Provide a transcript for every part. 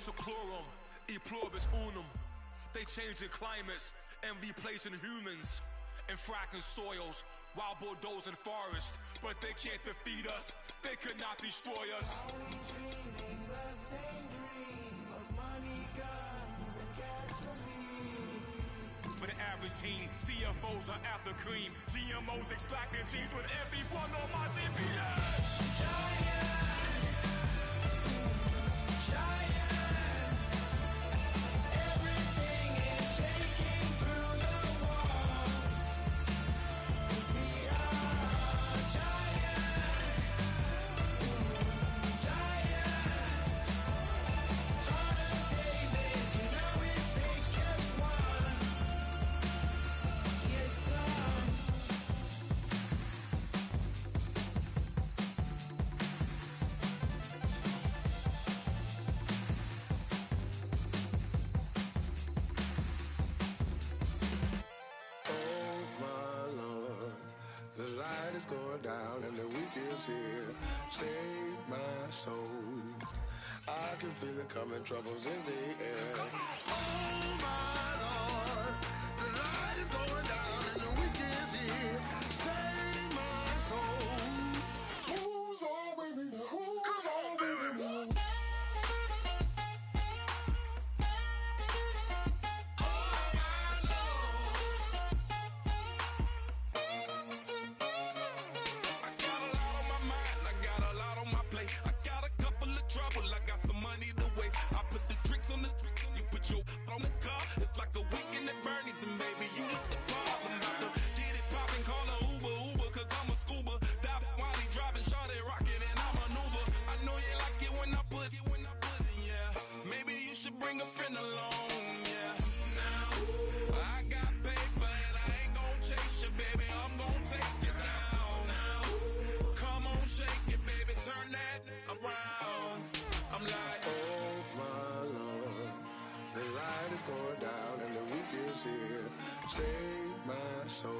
seclorum, e pluribus unum. They changing climates and replacing humans and fracking soils while bulldozing forests. But they can't defeat us, they could not destroy us. Are we dreaming the same dream of money, guns, and gasoline? For the average teen, CFOs are after cream, GMOs extracting genes with everyone on my TPS. Down and the weekend's here. Save my soul. I can feel it coming, troubles in the air. Oh my Lord, the light is going down and the weekend's here. Save my soul. Who's on with me now? Who's on with me now? On the car, it's like a weekend at Bernie's, and baby, you look the problem. About to get it poppin', call a Uber, cause I'm a scuba. Dive while he driving, shawty rockin', and I maneuver. I know you like it when I put it, yeah. Maybe you should bring a friend along, yeah. Now, I got paper, and I ain't gon' chase you, baby, I'm gon' take you down. Now, come on, shake it, baby, turn that around. I'm like, oh my Lord, the light is going down and the weekend's here. Save my soul.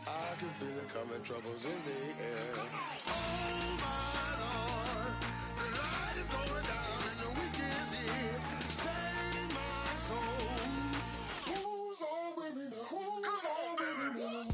I can feel it coming, troubles in the air. Oh my Lord, the light is going down and the weekend's here. Save my soul. Who's on with me now? Who's on with me now?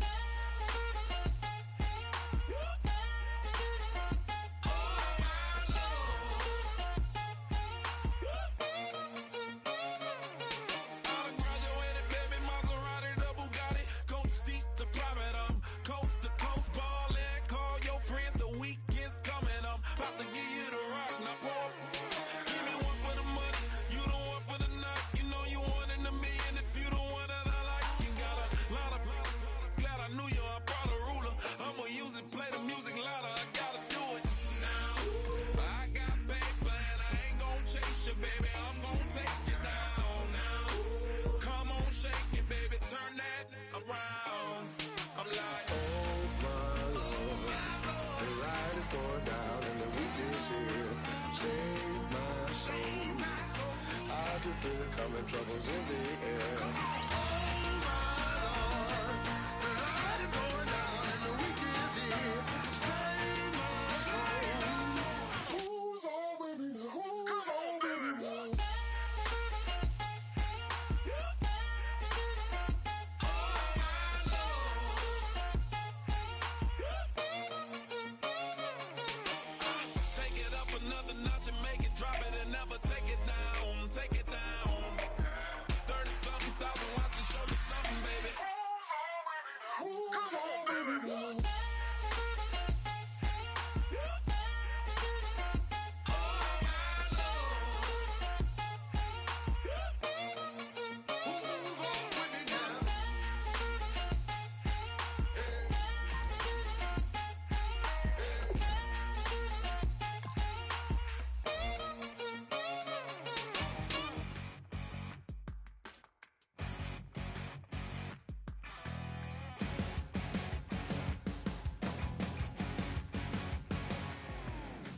Going down and the weekend's here. Save my soul. I can feel it coming, troubles in the air. Oh my Lord, the light is going down and the weekend's here. Save my soul. Who's on with me now? Who's on with me now?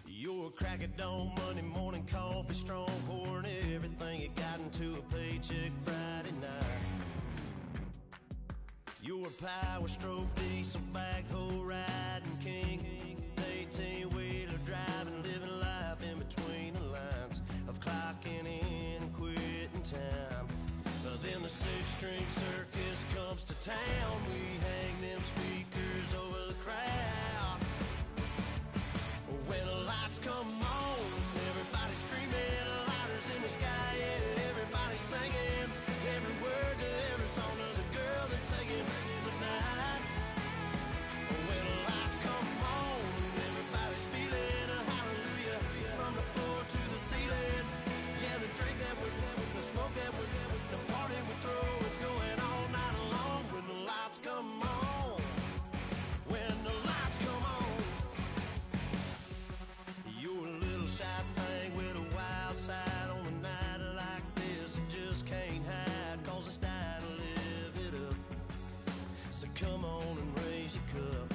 You're a crack at dawn, Monday morning coffee, strong pouring everything you got into a paycheck Friday night. You're a power stroke, diesel backhoe riding king, 18-wheeler driving, living life in between the lines of clocking town, we hang them speakers over the crowd. When the lights come on, everybody's screaming, lighters in the sky, yeah, everybody's singing every word to every song of the girl that's singing tonight. When the lights come on, everybody's feeling a hallelujah from the floor to the ceiling. Yeah, the drink that we're having, the smoke that we're having, the party we throw, it's going all night long. When the lights come on, when the lights come on, you're a little shy thing with a wild side on a night like this. You just can't hide, cause it's time to live it up. So come on and raise your cup.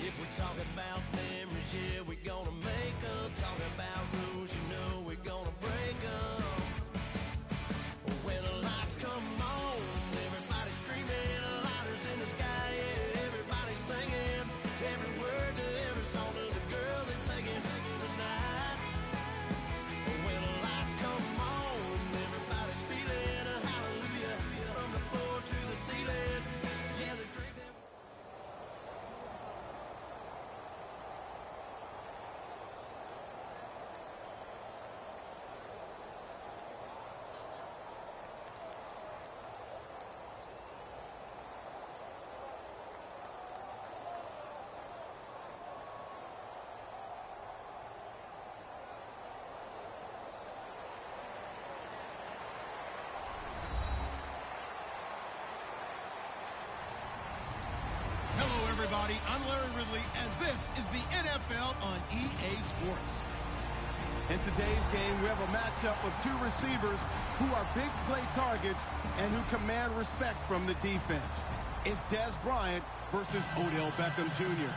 If we're talking about memories, yeah, we're gonna make them. Talking about rules, you know we're gonna break them. When the lights come on, everybody's screaming, lighters in the sky, yeah, everybody's singing every word to every song of the girl that's singing tonight. When the lights come on, everybody's feeling a hallelujah from the floor to the ceiling. Yeah, the drink that Hello, everybody. I'm Larry Ridley, and this is the NFL on EA Sports. In today's game, we have a matchup of two receivers who are big play targets and who command respect from the defense. It's Dez Bryant versus Odell Beckham Jr.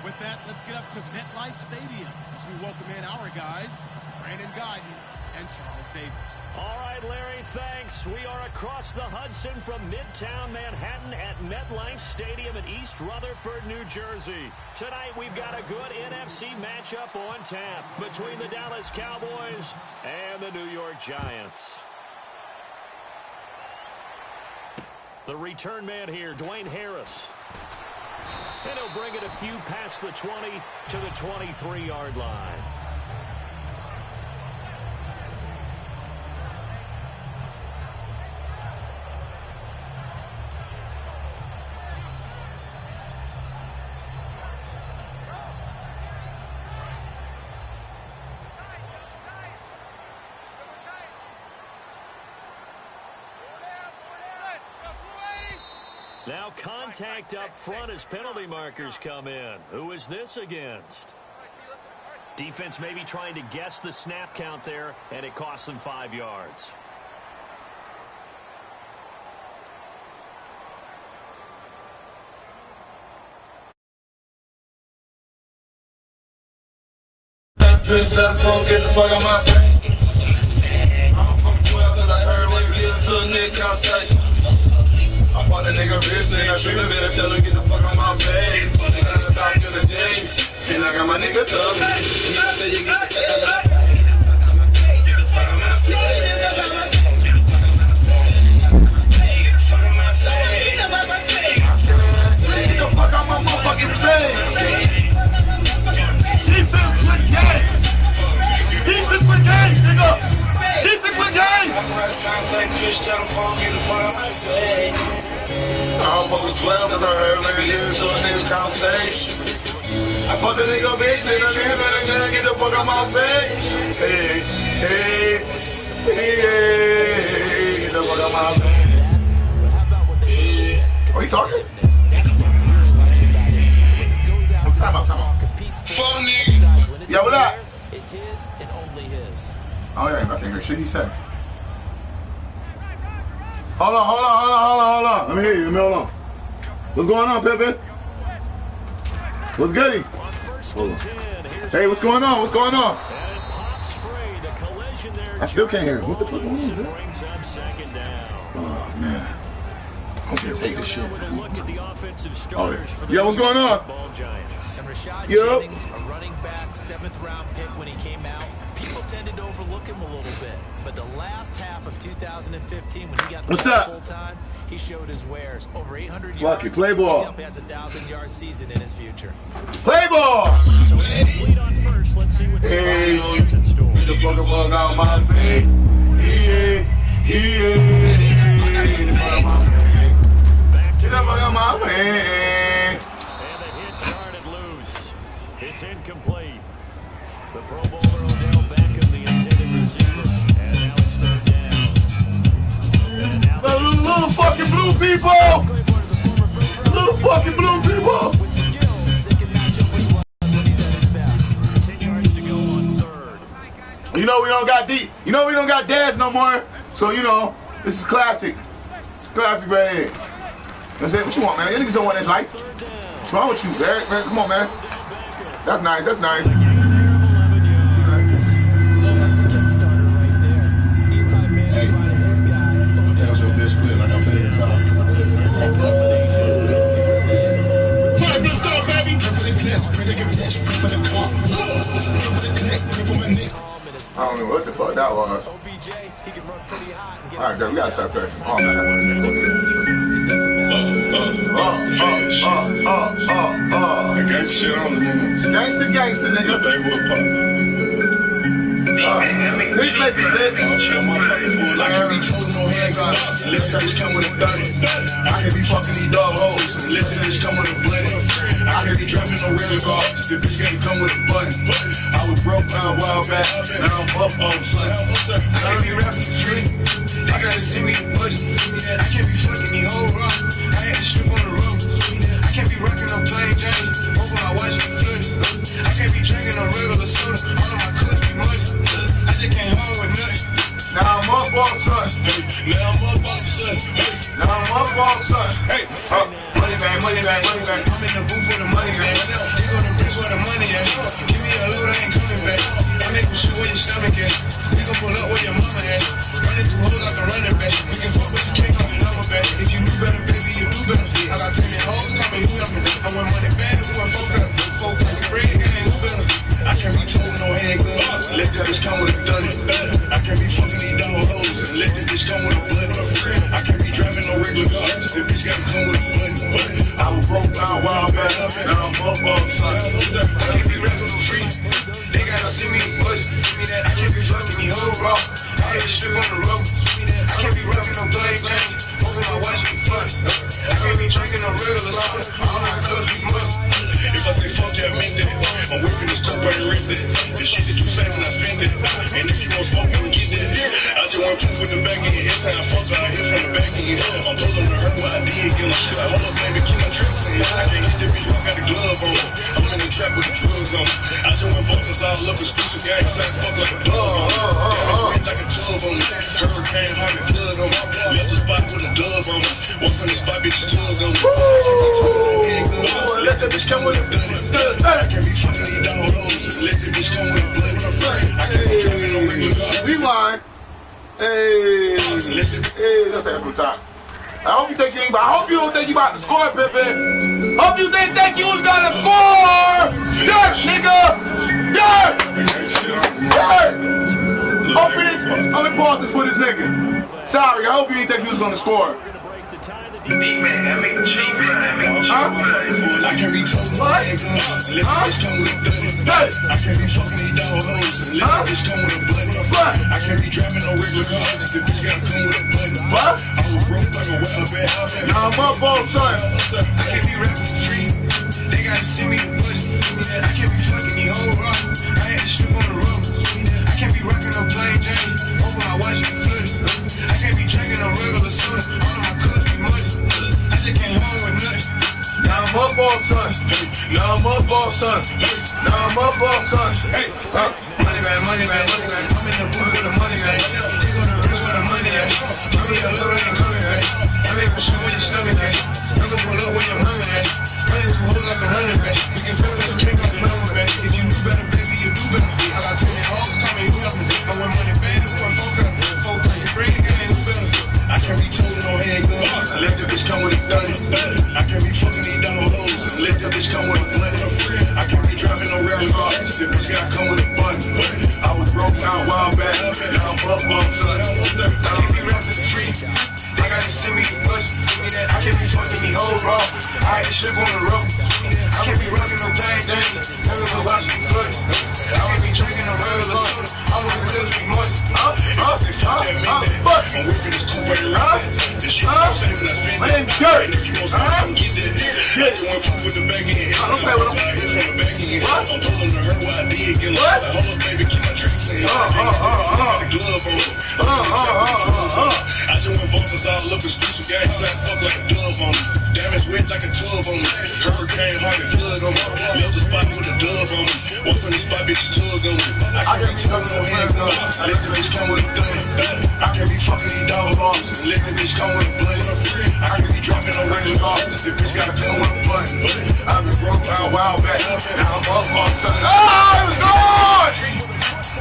With that, let's get up to MetLife Stadium as we welcome in our guys, Brandon Guyton and Charles Davis. All right, Larry, thanks. We are across the Hudson from Midtown Manhattan at MetLife Stadium in East Rutherford, New Jersey. Tonight, we've got a good NFC matchup on tap between the Dallas Cowboys and the New York Giants. The return man here, Dwayne Harris. And he'll bring it a few past the 20 to the 23-yard line. Now contact up front as penalty markers come in. Who is this against? Defense maybe trying to guess the snap count there, and it costs them 5 yards. Get the fuck out my I'm from 12 cause I heard they listen to a nigga conversation. I fought a nigga wrist and I shoot him and I tell him get the fuck out my face. And I'm talking to the James. And I got my nigga Thug. He say you get the fuck out my face. Get the fuck out my face. Get the fuck out my face. Get the fuck out my motherfucking face. Defense with gang. Defense with gang, nigga. Defense with gang. I'm right time saying fish telephone, get the fuck out my face. I'm fucking 12 cause I heard nigga listen to a nigga conversation. I fucked a nigga bitch, nigga better get the fuck out my face. Hey, hey, hey, get the fuck out my face. Hey. Are you talking? Time out. Fuck nigga. Yeah, what up? It's his and only his. Oh yeah, I can't hear shit he said. Hold on. Let me hear you. Hold on. What's going on, Pippin? What's goody? Hold on. Hey, what's going on? I still can't hear him. What the fuck going on, man? Oh, man. I just hate this shit. Oh, yeah, what's going on? And Rashad Jennings, a running back, 7th round pick when he came out. People tended to overlook him a little bit. but the last half of 2015, when he got What's up? full time, he showed his wares. Over 800 Fuck yards. it, play ball. He has a 1,000-yard season in his future. Play ball! Lead on first. Let's see what's in store. Get the fucking bug out my face. Yeah. Get the fuck out my face. And the hit charted loose. It's incomplete. The Pro Bowler Odell Beckham, the intended receiver. And now it's third down. And now The little fucking blue people! Little fucking blue people! With skills, they can match up what he wants when he's at his best. 10 yards to go on third. You know we don't got we don't got dads no more. So this is classic. It's classic right here. You know what I'm saying? What you want, man? You niggas don't want this life. What's wrong with you, Eric? Man, come on, man. That's nice. That's nice. Well, that's the kickstarter right there. Eli Manning finding his guy. That was your best clip, like I played at the top. I don't know what the fuck that was. OBJ, he can run pretty hot and get All right, girl, we gotta start pressing. Oh, man. I got shit on the Gangster, nigga. Big make it, bitch. I can be told no handguns, let's touch come with a 30. I can be fucking these dog hoes, let's touch come with a bloody. I can be driving no regular cars, the bitch gotta come with a button. I was broke down a while back, now I'm up all of a sudden. I gotta be rapping for free, I gotta see me in budget. I can't be fucking these whole rock, I had to strip on the road. I can't be rocking no plain Jane, over my watch be flooded. I can't be drinking no regular soda, all of my cups be muddy. I just came home with nothing. Now I'm up all of a sudden. Now I'm up all of a sudden. Now I'm up all of a sudden. Hey, Money bag, money bag, money bag. I'm in the booth with the money bag. You go to bricks where the money at. Give me a load, I ain't coming back. I make you shoot where your stomach at. We gon' pull up where your mama at. Running through hoes like a running back. You can fuck but you can't call me number back. If you knew better, baby, you do better. I got plenty hoes, call me who helping. I want money bad, who want folk up. Folk up, bring it, who better. I can't be told no handguns, let that bitch come with a 30. I can't be fucking these dog hoes, let that bitch come with a blood. I can't be driving no regular cars, the bitch gotta come with a blood. I was broke down a while back, now I'm up all of a sudden. I can't be rapping for free, they gotta see me in budget. See me that I can't be fucking these whole raw, I had to strip on the road. I can't be rocking no plain Jane, over my watch be flooded. I can't be drinking no regular soda, all my cups be muddy. If I say fuck yeah, I mean that. I'm working this coupe, I ain't rent that. The shit that you say when I spend it. And if you want smoke, you can get that. I just want proof in the back end. Every time I fuck, I hit from the back end. I'm pulling to her what I did. Get my shit like, hold up, baby, keep my tricks in. I can't hit that bitch, I got a glove on. I'm in the trap with the drugs on. I just want buttons all up, exclusive gang. I fuck like a dog on. Damn, like a tub on me. Hurricane, Harvey, flood on me. Left the spot with a dove on me. Walk from the spot, bitches tug on me. Let that bitch come with a gun. I can't be fucking these dog hoes. Let that bitch come with a blood. I can't be drinking no regular cars. rewind. Hey, let's take it from the top. I hope you don't think you about to score, Pippin. Hope you didn't think you was gonna score. Dirt, nigga. Dirt. Hope you didn't. I'm gonna pause this for this nigga. Sorry, I hope you didn't think he was gonna score. I can be told what? Let the bitch come with a 30. I can't be fucking these dog hoes. Let the bitch come with a blood. I can't be driving no regular cars. The bitch gotta come with a blood. What? I was broke like a wild bad. Now I'm up all son. I can't be rapping for free. They gotta see me in budget. I can't be fucking these whole rock. I had to strip on the road. I can't be rocking no plain Jane. Over my watch be flooded. I can't be drinking no regular soda. All of my cups be muddy. I just came home with nothing. Now I'm up all son. Now I'm up all son. Now I'm up all son. Hey, money man, money man, money man. I'm in the booth with the money man. You go to bricks where the money at. Give me a load, I ain't coming back. I make you shoot where your stomach at. You can pull up where your mama at. Running through hoes like a running back. You can feel it, you can't come number back. If you knew better, baby, you do better. I got plenty hoes, call me who help me. I want money bad, who want folk up. Folk up, you bring the game, who better. I can't be told no handguns. Let the bitch come with a 30. I can't be fucking these dog hoes. Let the bitch come with a blood. I can't be driving no regular cars. The bitch gotta come with a button. I was broke down a while back. Now I'm up bomb, son. I can't be rapping the free. They gotta send me the budget, send me that. I can't be fucking me whole raw. I had to slip on the road. I can't be rocking no plain Jane. Never been watching the flood. I can't be drinking no regular soda. I want to tell me money. I'm working this coupe right around. This shit I'm saving, I spend it. And if you want something, come get that. Shit, you want to put the back in. I don't play with them. It's on the back end. I'm pulling to her while I did. Get like, hold up, baby, keep my tricks in. I got the glove on. I just went bumpers all up exclusive gang. Flat fuck like a dove on me. Damage wet like a tub on me. Hurricane heart and flood on me. Left the spot with a dove on me. One from the spot, bitches tug on me. I can't be tugging no handguns. I let the bitch come with a thing. I can't be fucking these dog arms. And let the bitch come with a blood. I can't be dropping no regular arms. The bitch gotta come with a button. I've been broke by a while back. Now I'm up on something. Oh, it was gone!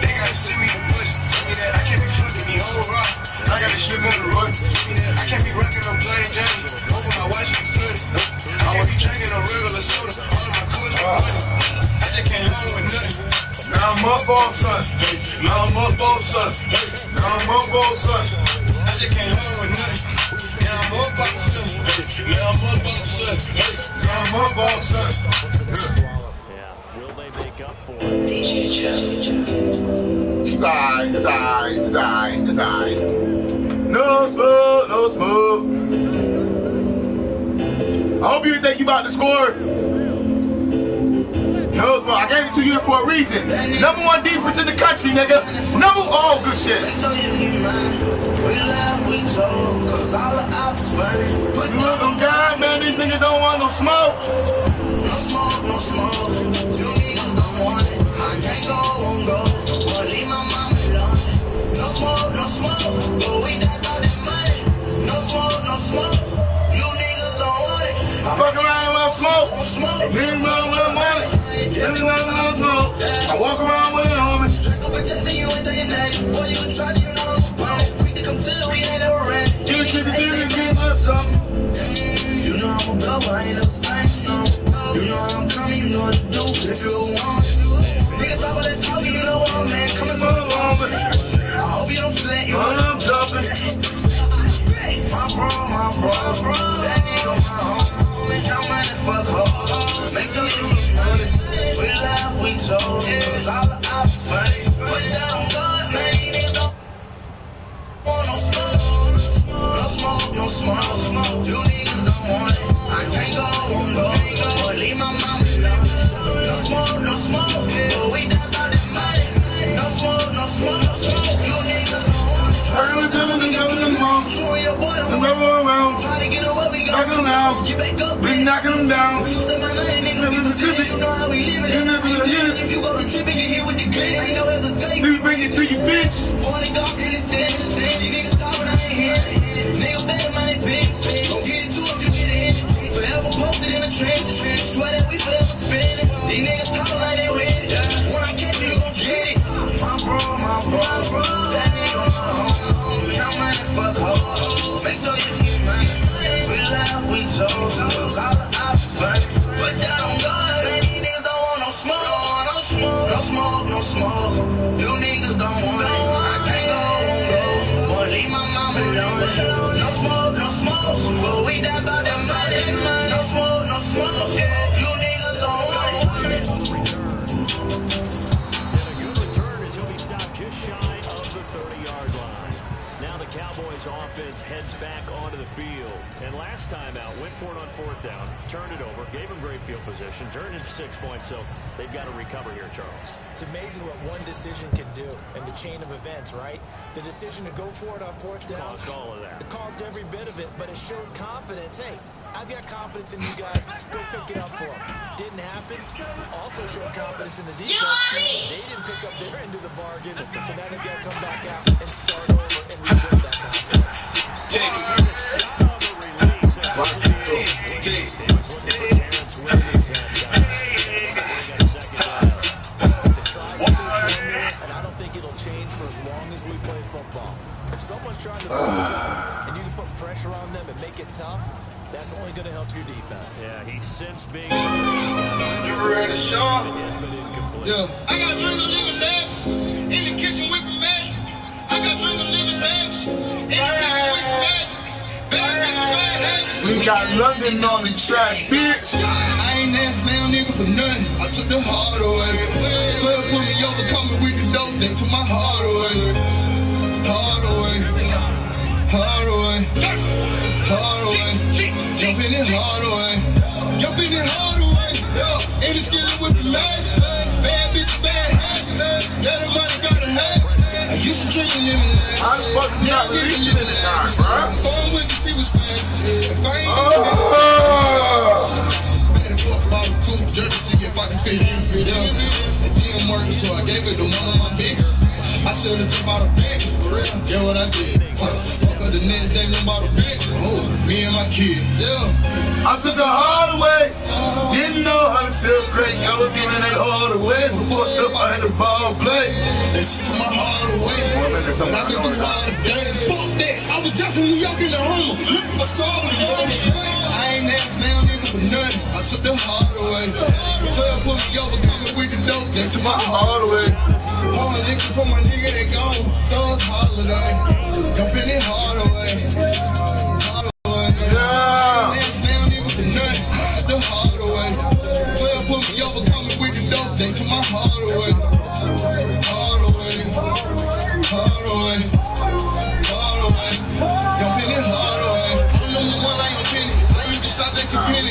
They gotta send me the budget, send me that. I can't be fucking me whole rock. I gotta slip on the road. I can't be rocking no plain Jane. Over my watch and flooded. I can't be drinking no regular soda. All of my cousins are money. I just can't hang with nothing. Now I'm up on son. Now I'm up on son. Now I'm up on son. I just can't hang with nothing. Now I'm up on son. Now I'm up on son. Now I'm up on son. Yeah, will they make up for it? Design. No smoke, no smoke. I hope you think you about to score. No smoke. I gave it to you for a reason. Number one defense in the country, nigga. All good shit. Look, them guys, man, these niggas don't want no smoke. No smoke. You niggas don't want it. I can't go on go. But leave my mama alone. No smoke. But we die about that money. No smoke. You niggas don't want it. Fuck around with smoke. Niggas around with money. Niggas around with smoke. I walk around with it, homie. Drink up a test and you ain't tell your name. Boy, you can try to, you know I'm a pro. We can come to the, we ain't never ran. You can give us something. You know I'm a blow, I ain't no stain, no. You know I'm coming, you know what to do. If you want niggas stop all that talking, you know what I'm man. Coming from the moment. I hope you don't flat, you know I'm jumping. My bro. That nigga my homie. Count money, fuck hoes. Make sure you get money. We laugh, we told. Cause all the ops funny. Put that on God, man. These niggas don't want no smoke. No smoke. You niggas don't want it. I can't go, won't go. But leave my mama alone. No smoke. But we die about that money. No smoke. You niggas don't want it. Try to get away, we got them now. Get back up, we knocking them down. We used to my name, nigga, we Pacific. You know how we living. If you go to trip and get hit with the clean, ain't no hesitation. We bring it to you, bitch. 40 Glock in the stench. These niggas talking, I ain't hearing it. Nigga better money, bitch. Don't get it to if you get it in. Forever posted in the trench. Swear that we forever spinning. These niggas talking like they with it. When I catch you, you gon' get it. My bro. That nigga my homie. Count money, fuck hoes. Make sure you get money. We laugh, we told. Cause all the ops funny. Put that on God, man. These niggas don't want no smoke. No smoke. You niggas don't want it. I can't go, won't go. Boy, leave my mama alone. No smoke. But we die about that money. No smoke. You niggas don't want it. And a good return as he'll be stopped just shy of the 30-yard line. Now the Cowboys offense heads back onto the field. And last time out, went for it on fourth down, turned it over, gave him great field position, turned it to 6 points, so they've got to recover here, Charles. It's amazing what one decision can do in the chain of events, right? The decision to go for it on fourth down. Caused all of that. It caused every bit of it, but it showed confidence. Hey, I've got confidence in you guys. Go pick it up for them. Didn't happen. Also showed confidence in the defense. They didn't pick up their end of the bargain, so now they've got to come back out and start over and rebuild that confidence. And I don't think it'll change for as long as we play football. If someone's trying to and you can put pressure on them and make it tough, that's only going to help your defense. Yeah, he's since being You ready, Sean? but incomplete. I got drinks on living left. In the kitchen whipping magic. I got drinks We got London on the track, bitch. I ain't asked now, nigga, for nothing. I took the hard away. 12 put me over, call me with the dope, they took my heart away. Hard away. Hard away. Hard away. Jump in it hard away. Jump in it hard away. In the skillet with the magic. Bad bitch, bad habits. That money gotta have. I used to drink and live in life. How the fuck is not releasing in the time, bro? Phone with me, see what's fancy. If I ain't better fuck about a cool jerky, see if I can fit in with them. It didn't work, so I gave it to one of my bitches. I said to jump out of bed, yeah, what I did. Fuck her the next day, no about a bit. Oh, me and my kid, yeah. I took the hard way. Didn't know how to sell crack. I was giving that all the way. So fucked up, I had the ball play. They shit to my heart away. But I've been through hard today. Fuck that, I was just in New York in the home. Look for trouble to go. I ain't asked now, nigga, for nothing. I took the hard away. 12 put me over, coming with the dope. They took my heart away. All the niggas for my nigga, they gone. Thug holiday. Jump in it hard away. Hard away. Yeah. Asked now, nigga, for nothing. I took the hard away. 12 put me over, coming with the dope. They took my heart away. Hard away. Hard away. Hard away. Jump in it hard away. I'm number one, I ain't penny. I used to shop at the penny.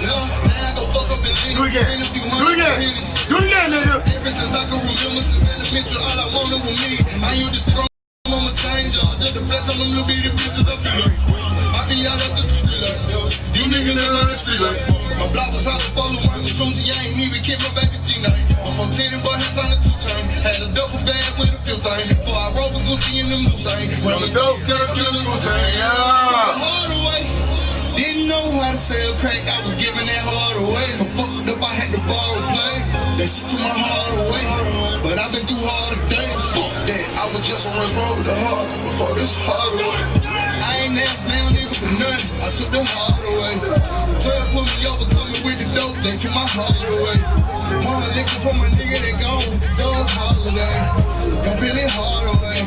Yeah, now I go fuck up and leave. Do it again. Do it again. Do it again, nigga. Ever since I can remember, since elementary, all I wanted was me. I used to strong, I'm a change, just to bless on them little bitty bitches up here. I be out up to the street like, yo, you niggas ain't on the street like. My block was out to follow my Tunzi, I ain't even keep my baby G-night. My 14 boy had on the 2-chain, had a duffel bag with a few thing. Before I roll with Gucci in the moose thing. When I'm a dope, girl, kill the moose thing, yeah. Hard away. Didn't know how to sell crack, I was giving that hard away. So fucked up, I had to borrow play. That shit to my heart away. But I've been through hard today. Fuck that, I was just on West Road with the heart. Before this hard away. I ain't asked now, nigga, for nothing. I took the hard away. 12 put me over, coming with the dope. They took my heart away. One liquor for my nigga, they gone. Thug holiday. Jump in it hard away.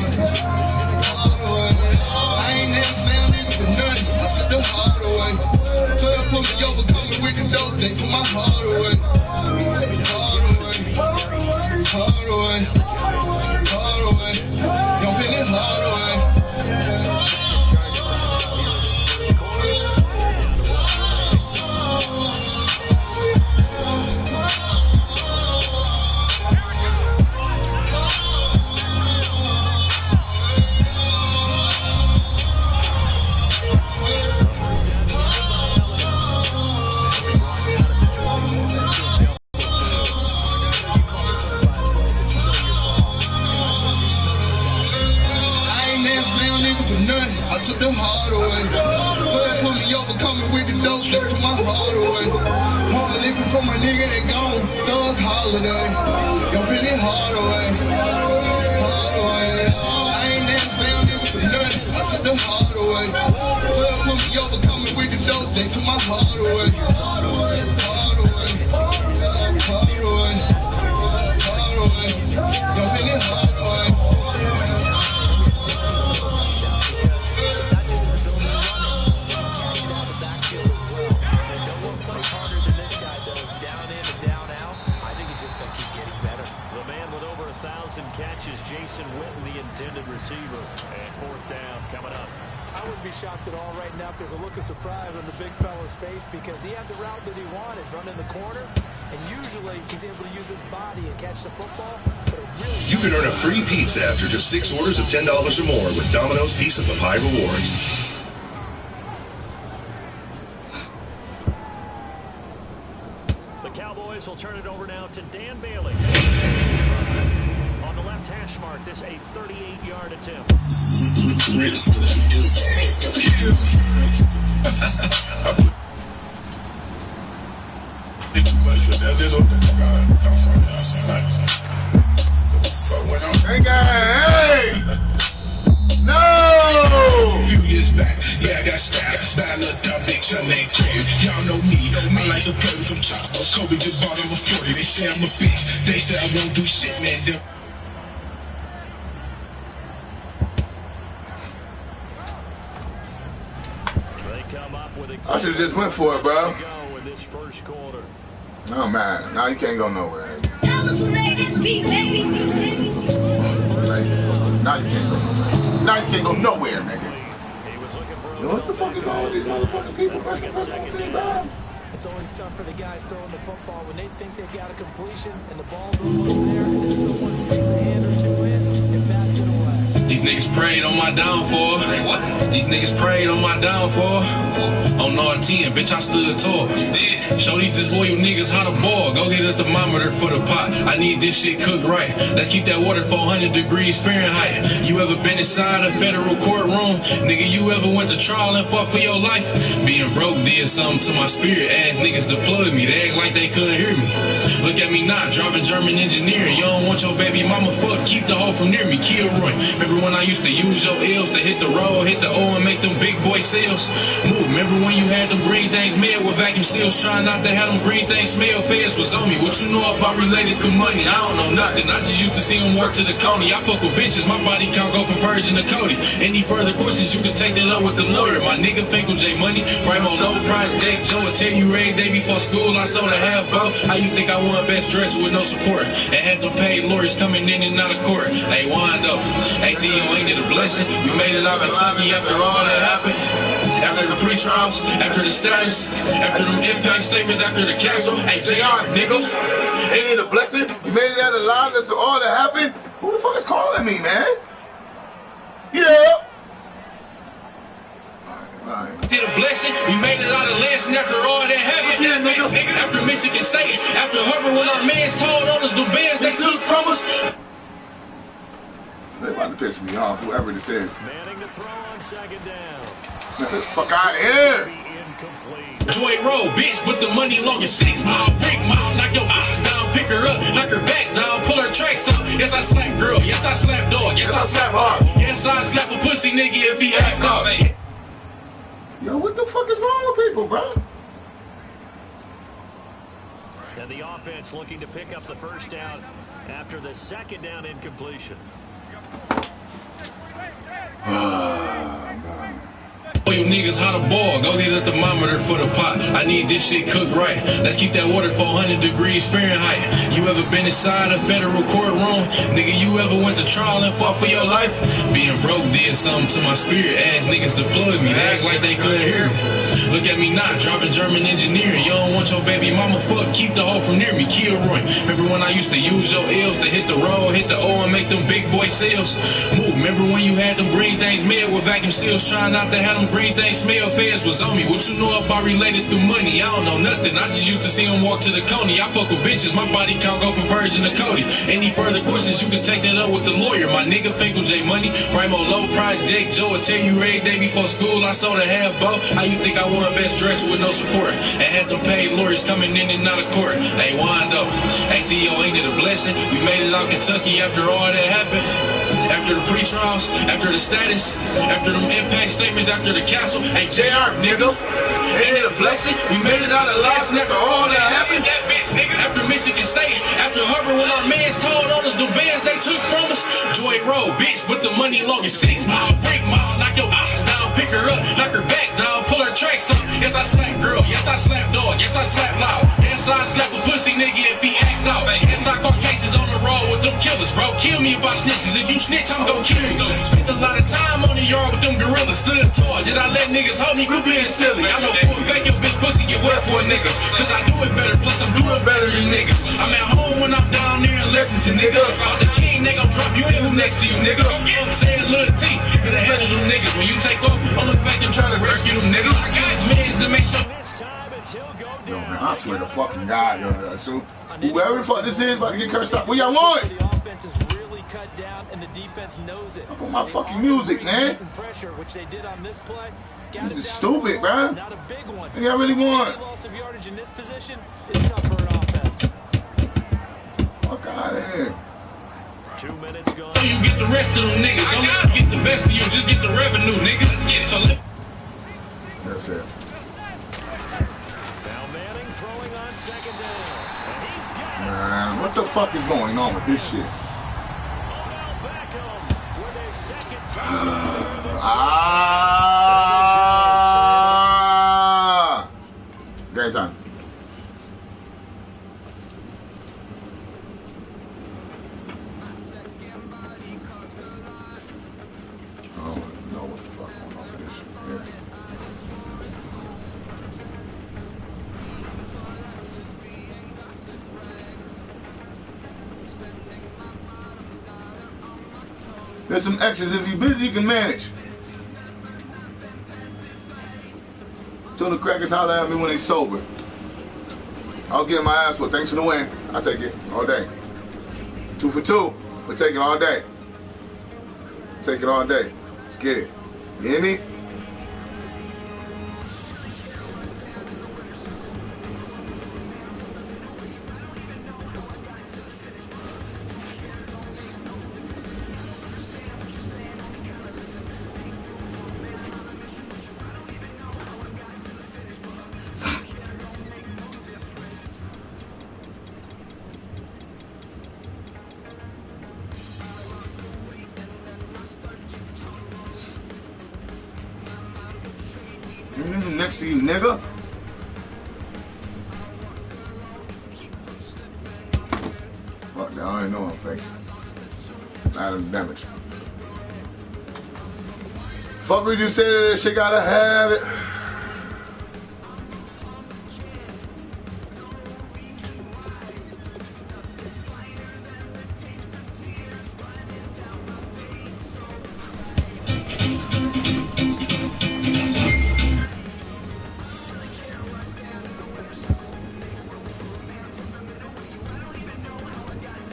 Hard away. I ain't asked now, nigga, for nothing. I took the hard away. 12 put me over, coming with the dope. They took my heart away. Hard away. Hard away. Hard away. Jump in it hard away. I took the hard away. 12 put me over, coming with the dope, they took my heart away. One liquor for my nigga, they gone. Thug holiday. Jump in it hard away. Hard away. I ain't asked now, nigga, for nothing. I took the hard away. 12 put me over, coming with the dope, they took my heart away. Hard away. Hard away. Hard away. Hard away. Jump in it hard away. Catches Jason Witten, the intended receiver. And fourth down coming up. I wouldn't be shocked at all right now if there's a look of surprise on the big fella's face because he had the route that he wanted, running the corner, and usually he's able to use his body and catch the football. But really you can earn a free pizza after just 6 orders of $10 or more with Domino's Pizza of the Pie Rewards. The Cowboys will turn it over now to Dan Bailey. On the left hash mark, this a 38-yard attempt. Hey! No! A few years back, yeah, I got style of dumb bitch, her name Craig. Y'all know me, I like to play with them chopsticks. Kobe just bought him a 40, they say I'm a bitch. They say I won't do shit, man. They come up I should have just went for it, bro. This first quarter. Oh man, now you can't go nowhere. Tell us who made this beat, baby. Now you can't go nowhere. Now you can't go nowhere, nigga. Yo, what the fuck is wrong with these motherfucking people? Bro? It's always tough for the guys throwing the football when they think they got a completion and the ball's almost there, and then someone sticks a hand or two in and bats it away. These niggas prayed on my downfall. What? These niggas prayed on my downfall. On R10, bitch, I stood tall. You did? Show these disloyal niggas how to ball. Go get a thermometer for the pot. I need this shit cooked right. Let's keep that water 400 degrees Fahrenheit. You ever been inside a federal courtroom? Nigga, you ever went to trial and fought for your life? Being broke did something to my spirit. Ass niggas deployed me. They act like they couldn't hear me. Look at me now, driving German engineering. You don't want your baby mama fuck. Keep the hoe from near me. Kilroy. Remember when I used to use your L's to hit the road, hit the O and make them big boy sales? Move. Remember when you had them green things made with vacuum seals? Trying not to have them green things smell. Feds was on me. What you know about related to money? I don't know nothing. I just used to see them work to the Coney. I fuck with bitches. My body count go from Persian to Cody. Any further questions, you can take that up with the lawyer. My nigga Finkel J Money. Ramo Low Project Joe will tell you every day before school I sold a half boat. How you think I won best dress with no support? And had them paid lawyers coming in and out of court. Hey, wind up. Hey, Theo, ain't it a blessing? You made it out of Kentucky after all that happened. After the pre-trials, after the status, after them impact statements, after the council. Hey, JR, nigga, ain't it a blessing? You made it out alive after all that happened? Who the fuck is calling me, man? Yeah. Did a blessing, we made it out of Lansing after all that happened. Yeah, nigga. After Michigan State, after Hubbard, when our mans told on us, the bands they took from us. They about to piss me off, whoever this is. Manning to throw on second down. Get the fuck out of here. Joy Road, bitch, with the money long as 6 mile, brick mile, knock your ox down, pick her up, knock her back down, pull her tracks up. Yes, I slap girl, yes, I slap dog, yes, I slap hard, yes, I slap a pussy nigga if he act dog. Yo, what the fuck is wrong with people, bro? And the offense looking to pick up the first down after the second down incompletion. You niggas how to ball. Go get a thermometer for the pot. I need this shit cooked right. Let's keep that water 400 degrees Fahrenheit. You ever been inside a federal courtroom? Nigga, you ever went to trial and fought for your life? Being broke did something to my spirit. Ass niggas deployed me. They act like they couldn't hear me. Look at me now, driving German engineering. You don't want your baby mama fuck. Keep the hoe from near me. Kilroy. Remember when I used to use your L's to hit the road, hit the O and make them big boy sales? Move. Remember when you had them green things made with vacuum seals? Trying not to have them green things smell. Feds was on me. What you know about related through money? I don't know nothing. I just used to see them walk to the Coney. I fuck with bitches. My body count go from Persian to Cody. Any further questions, you can take that up with the lawyer. My nigga Finkel J Money. Ramo Low Project Joe will tell you every day before school I sold a half boat. How you think I won best dress with no support? And had them paid lawyers coming in and out of court. Hey, wind up. Hey, Theo, ain't it a blessing? We made it out Kentucky after all that happened. After the pre-trials, after the status, after them impact statements, after the council. Hey, JR, nigga, ain't it a blessing? We made it out of Lansing after all that happened. That bitch, nigga. After Michigan State, after Hubbard, when our mans told on us, the bands they took from us. Joy Road, bitch, with the money long as 6 mile, brick mile, knock your ox down, pick her up, knock her back down, pull her tracks up. Yes, I slap girl, yes, I slap dog, yes, I slap loud, yes, I slap a pussy nigga if he act out. Yes, I caught cases on the road with them killers, bro. Kill me if I snitch, cause if you snitch, I'm gon' kill you. Spent a lot of time on the yard with them gorillas, stood tall. Did I let niggas hold me? Quit being silly. I know for a fact your bitch pussy get wet for a nigga. Cause I do it better, plus I'm doing better than niggas. I'm at home when I'm down there in Lexington, nigga. I'm the king, they gon' drop you in who next to you, nigga. I'm saying Lil T, get ahead of them niggas. When you take off, I look back and try to rescue them niggas. I got his mans to make sure. Yo, man, I swear to fucking God, yo. So, whoever the fuck this is about to get cursed up. What y'all want? The offense is really cut down, and the defense knows it. I put my fucking music, man. Pressure, which they did on this play. This is stupid, bro. Not a big one. What y'all really want? Loss of yardage in this position is tough for an offense. Fuck out of here. 2 minutes gone. So you get the rest of them niggas. Don't let them get the best of you. Just get the revenue, nigga. Let's get it. So that's it. Now Manning throwing on second down. And he's got it. Man, what the fuck is going on with this shit? With a second know what the fuck going on with this shit. Yeah. There's some extras. If you're busy, you can manage. Tuna crackers holler at me when they sober. I was getting my ass whooped. Thanks for the win. I take it all day. 2 for 2. We'll take it all day. Take it all day. Let's get it. You hear me? Next to you, nigga. Fuck that, I already know I'm facing. Not damage. Fuck what you say to this shit, gotta have it.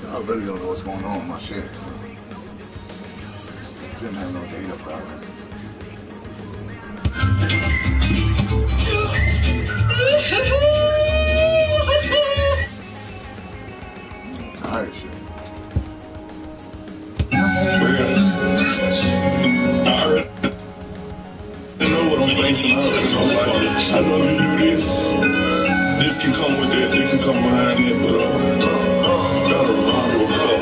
I really don't know what's going on with my shit. Shouldn't have no data problem. Tired of shit. I already know what I'm facing. I know you do this. This can come with that. This can come behind it, but gotta remember a fuck.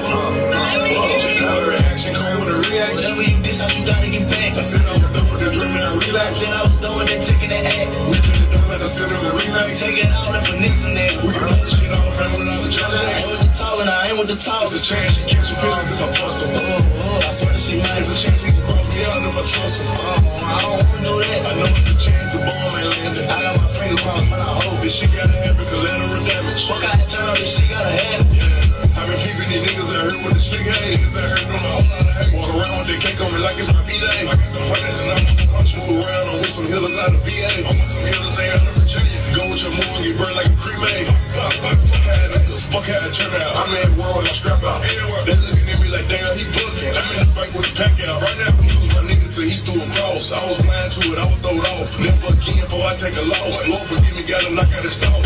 Reaction come with a reaction. When you dish out, you gotta get back. I said I was done with the dream and relax. I said I was done with that taking the act. We could've done better, said it was relax. Take it out and finesse in that. We can pull shit off and without the judge. I ain't with the talking, I ain't with the talk. It's a chance you catch your feelings if I fucked her. I swear that she mine. It's a chance you can cross me out if I trust her. I don't wanna do that. I know it's a chance the bomb ain't landed. I got my finger crossed, but I hope this shit gotta happen collateral damage. Fuck out of town, this shit gotta happen. I've been peeping these niggas out here with the slick hay. Niggas out here doing a whole lot of hate. Walk around with their cake on me like it's my B-Day. I got some hundreds and I'm gonna punch. Move around, I'm with some healers out of VA. I'm with some healers they out of Virginia. Go with your move and get burned like a cremate. Fuck how it turn out. I'm in the world and I strap out. They looking at me like, damn, he booking. I'm in the bank with the pack out. Right now, he was my nigga till he threw a cross. I was blind to it, I was throwed off. Never again, boy, I take a loss. Lord forgive me, gotta knock out his stall.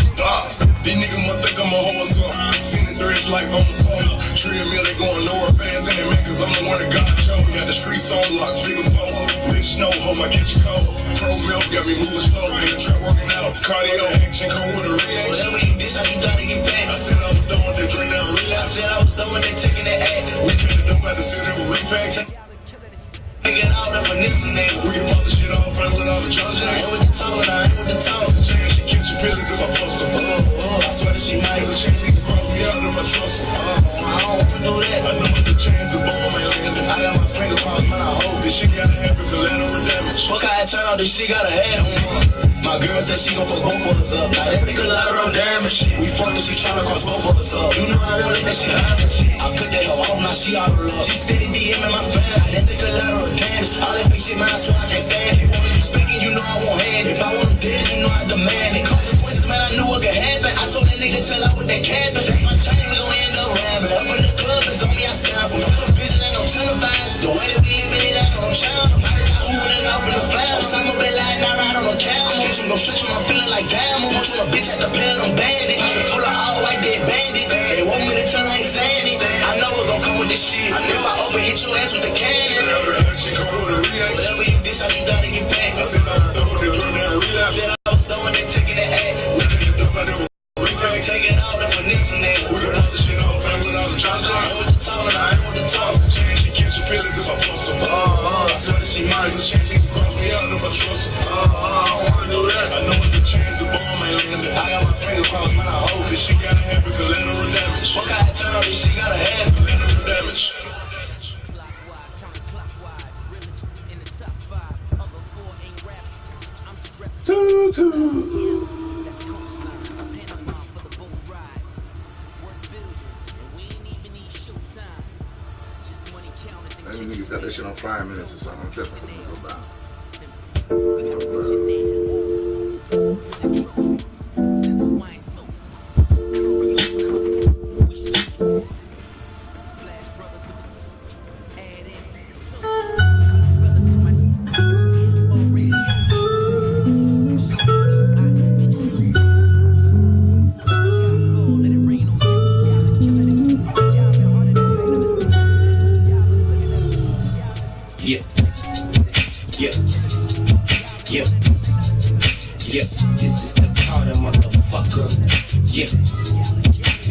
These niggas must think I'm a hoe or something. Seen the threads like on the phone. Tree mill, they going nowhere fast, ain't it, man? Cause I'm the one that got the show. Got the streets on lock, figure four. Big snow, hold my kitchen cold. Pro milk got me moving slow. In the trap working out. Cardio action come with a reaction. Whenever you dish out, you gotta get back. I said I was done with that drink, now relax. I said I was done with that taking that act. We could've done better, said it was repack. Take it out and finesse in that. We can pull the shit off and without a judge. I ain't with the talking, I ain't with the talk. It's a chance she catch your feelings if I fucked her. I swear that she might. It's a chance he can cross me out if I trust her. I don't wanna do that. I know it's a chance the bomb ain't landed. I got my finger crossed, man, I hope this shit gotta happen collateral damage. Fuck how it turn out, this shit gotta happen. My girl said she gon' fuck both of us up. Now that's the collateral damage. We fuckin', she tryna cross both of us up. You know I wanted that shit happen. I put that hoe off, now she out of love. She steady DMing my fan. That's the collateral damage. All that big shit, man, I swear I can't stand it. When you speaking, you know I won't have it. If I want them dead, you know I demand it. Consequences, man, I knew what could happen. I told that nigga chill out with that cabin. That's my chain, we gon' end up rapping. Up in the club, it's on me, I stab him. Tell the vision, ain't no televised. The way that we living it, ain't no channel. I just got moving up in the flash. Osama Bin Laden, I ride on a camel. Go stretch my feeling like damn. I'm watching a bitch at the pill, I'm bandit. Full of all white dead bandit. They want me to tell I ain't standing. I know it's gon' come with this shit. If I open, hit your ass with the cannon. Reaction come with a reaction. Whatever you dish out, you gotta get back. I said I was done with the drug now relapse. I said I was done with that taking that act. We could've done better with repack. Take it out and finesse in that. We can pull the shit off and without a judge. I ain't with the talking, I ain't with the talk. It's a chance she catch your feelings if I fucked her. I swear that she mine. It's a chance she can cross me out if I trust her. I don't wanna do that. I know it's a chance the bomb ain't landed. I got my finger crossed, man, I hope this shit gotta happen collateral damage. Fuck how it turn out, this shit gotta happen collateral damage. YouTube. Maybe niggas got that shit on 5 minutes or something. I'm tripping. Go back. Yeah, this is the Carter motherfucker. Yeah,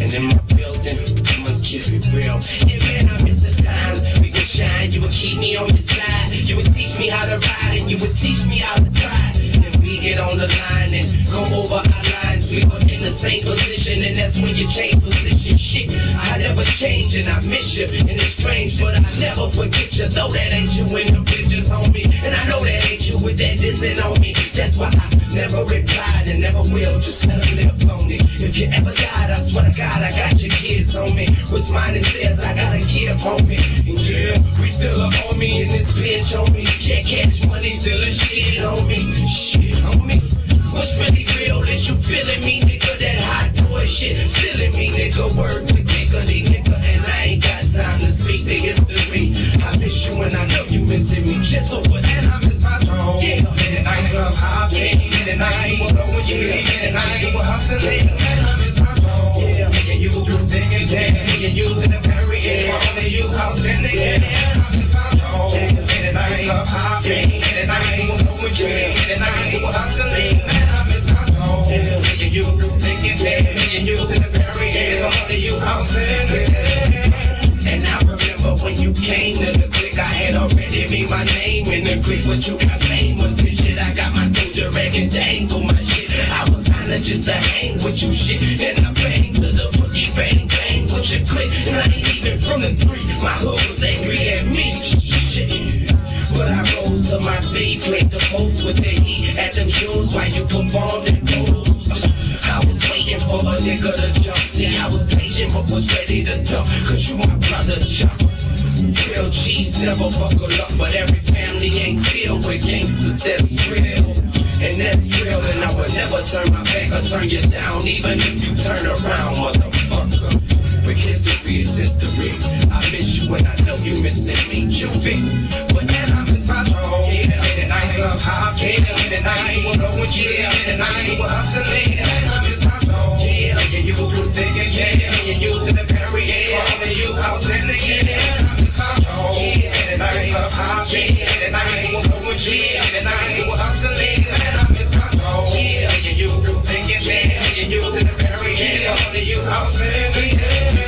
and in my building, I must keep it real. Yeah, man, I miss the times we would shine. You would keep me on your side. You would teach me how to ride, and you would teach me how to cry. And we get on the line and go over our lines. We were in the same position, and that's when you change position. Shit, I never change, and I miss you, and it's strange, but I never forget you. Though that ain't you in the pictures, homie, and I know that ain't you with that dissing on me. That's why I never replied and never will. Just let them live on it. If you ever died, I swear to God, I got your kids on me. What's mine is theirs, I gotta give on me. And yeah, we still up on me in this bitch on me. Can't catch money, still a shit on me. Shit on me. What's really real is you feeling me, nigga? That hot boy shit stealing me, nigga. Word to giggly, nigga. And I ain't got time to speak the history. I miss you and I know you missing me. Just over and I miss my throne. Yeah, and I love how I came. And I ain't know what you mean. And I ain't what hustling. And I miss my throne. Yeah, me and you do thing again. Me and you in the very end. Only you house in the end. And I miss my throne. And I love how I came. And I ain't know what you mean. And I ain't what hustling. Me and you thinking that, me and you to the very end, only you outside. And I remember when you came to the clique, I had already made my name in the clique, but you got famous and shit. I got my soldier rag and dangle my shit. I was kinda just to hang with you shit, and I bang to the boogie, bang, bang with your clique. And I ain't even from the three, my hood was angry at me, shit. But I rose to my feet, played the post with the heat at them shows while you performed in pose. I was waiting for a nigga to jump. See, I was patient but was ready to jump, cause you my brother jump. Real G's never buckle up, but every family ain't filled with gangsters, that's real. And that's real, and I would never turn my back or turn you down, even if you turn around, motherfucker. But history is history. I miss you and I know you missing me, Juvie. But then I miss my throne. Yeah, and I love how I came. And I ain't know what you did. And I ain't what hustling. And I miss my throne. Yeah, and you do things again. And you to the very end. Only you house in the end. And I miss my throne. Yeah, and I love how I came. And I ain't know what you did. And I ain't what hustling. And I miss my throne. Yeah, and you do things again. And you to the very end. Only you house in the end.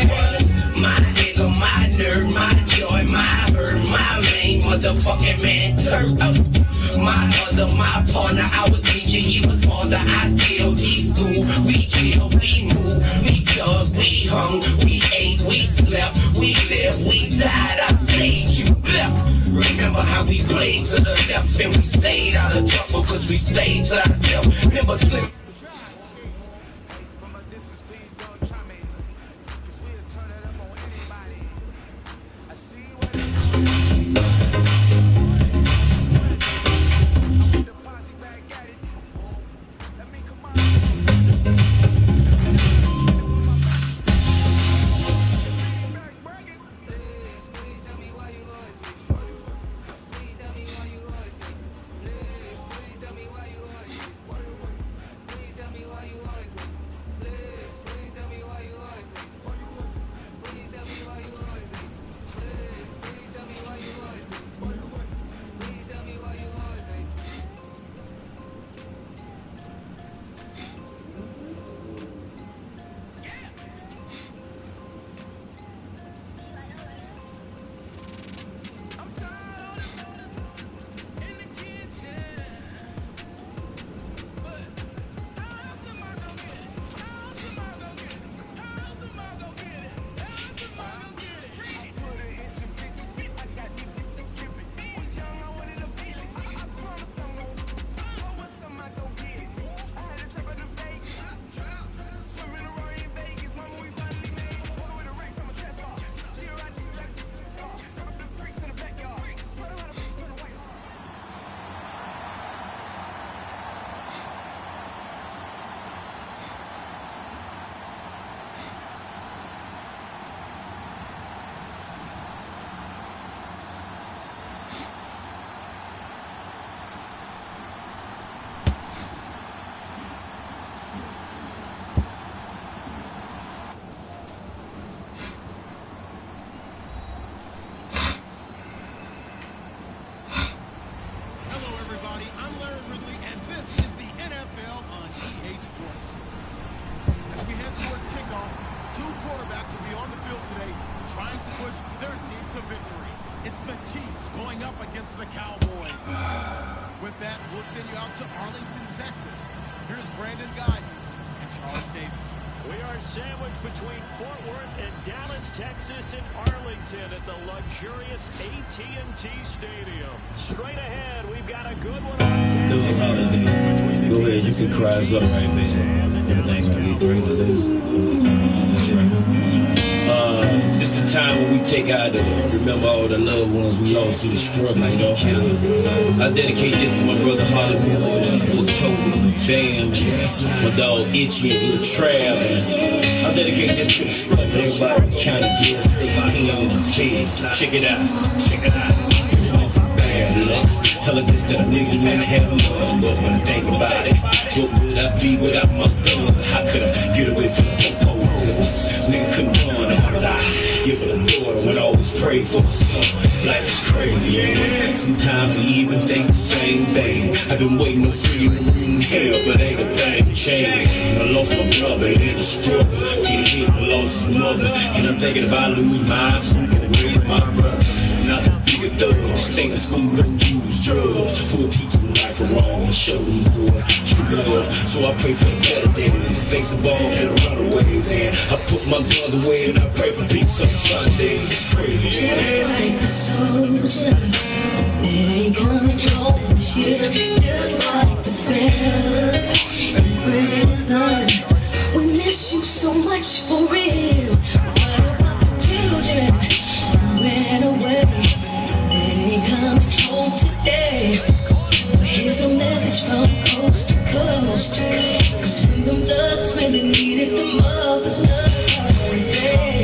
My nigga, my nerd, my joy, my hurt, my main motherfucking man, turn up. My partner, I was teaching, he was father, I still teach school. We chill, we move, we dug, we hung, we ate, we slept, we lived, we died, I stayed, you left. Remember how we played to the left and we stayed out of trouble cause we stayed to ourselves. Remember Slim? With that, we'll send you out to Arlington, Texas. Here's Brandon Guy and Charles Davis. We are sandwiched between Fort Worth and Dallas, Texas, and Arlington at the luxurious AT&T Stadium. Straight ahead, we've got a good one on tap. Go ahead, you can cry us up right now. Everything gonna get great today. This is the time when we take out to remember all the loved ones we lost to the struggle, you know. I dedicate this to my brother Hollywood, October, Bam, my dog Itchy, and Lil Trav. I dedicate this to the struggle. Everybody kind of jail, stay kids. Check it out. Bad luck. Hella this that a nigga you ain't have love. But when I think about it, what would I be without my guns? How could I get away from the popos? Nigga couldn't run as I give it a daughter when I always pray for stuff. Life is crazy, yeah. Sometimes we even think the same thing. I've been waiting on freedom in hell, but ain't a thing changed. And I lost my brother in the struggle. Get hit, I lost his mother. And I'm thinking if I lose mine, who can raise my brother? Not to be a thug, stay in school, don't use drugs. Who'll teach them right from wrong and show them boy true love. So I pray for the better days, face of all and the runaways. And I put my guns away and I pray for peace on Sundays. It's crazy. Just like the soldiers, they ain't coming home this year. Just like the fellas in prison, we miss you so much for real. What about the children who ran away? They ain't coming home today. So here's a message from coast to coast. Cause when them thugs really needed the most love.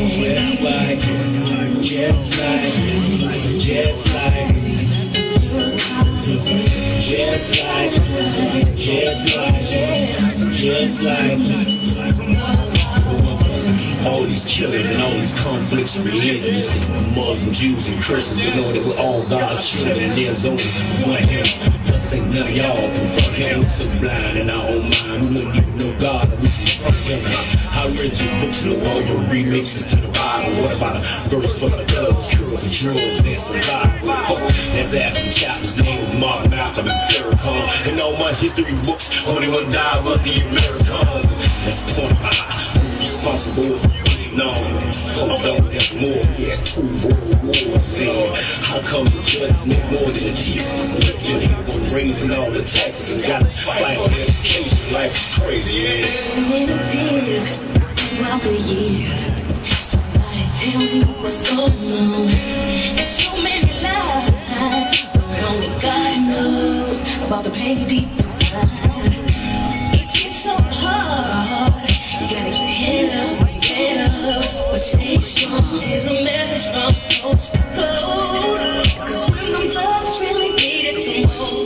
Just like all these killers and all these conflicts, religions, Muslims, Jews, and Christians, we know that we're all God's children. There's only one Him. Plus ain't none of y'all can front Him. We're so blind in our own mind, we wouldn't even know God if we can front Him. I read your books and all your remixes to the Bible. What about a verse for the thugs, curl the drugs, and survival? Let's ask some chapters named Mark, Malcolm, and Farrakhan. And all my history books, only one died was the Americans. That's the point of who's responsible. No, hold on, there's more. We had 2 world wars. And how come the judges make more than the teachers? Looking, raising all the taxes. Got to fight for education. Life is crazy, man. So many tears throughout the years. Somebody tell me what's going on. And so many lies, but only God knows about the pain deep inside. It gets so hard. You gotta keep your head up. But stay strong. Here's a message from coast to coast. Cause when them thugs really need it the most,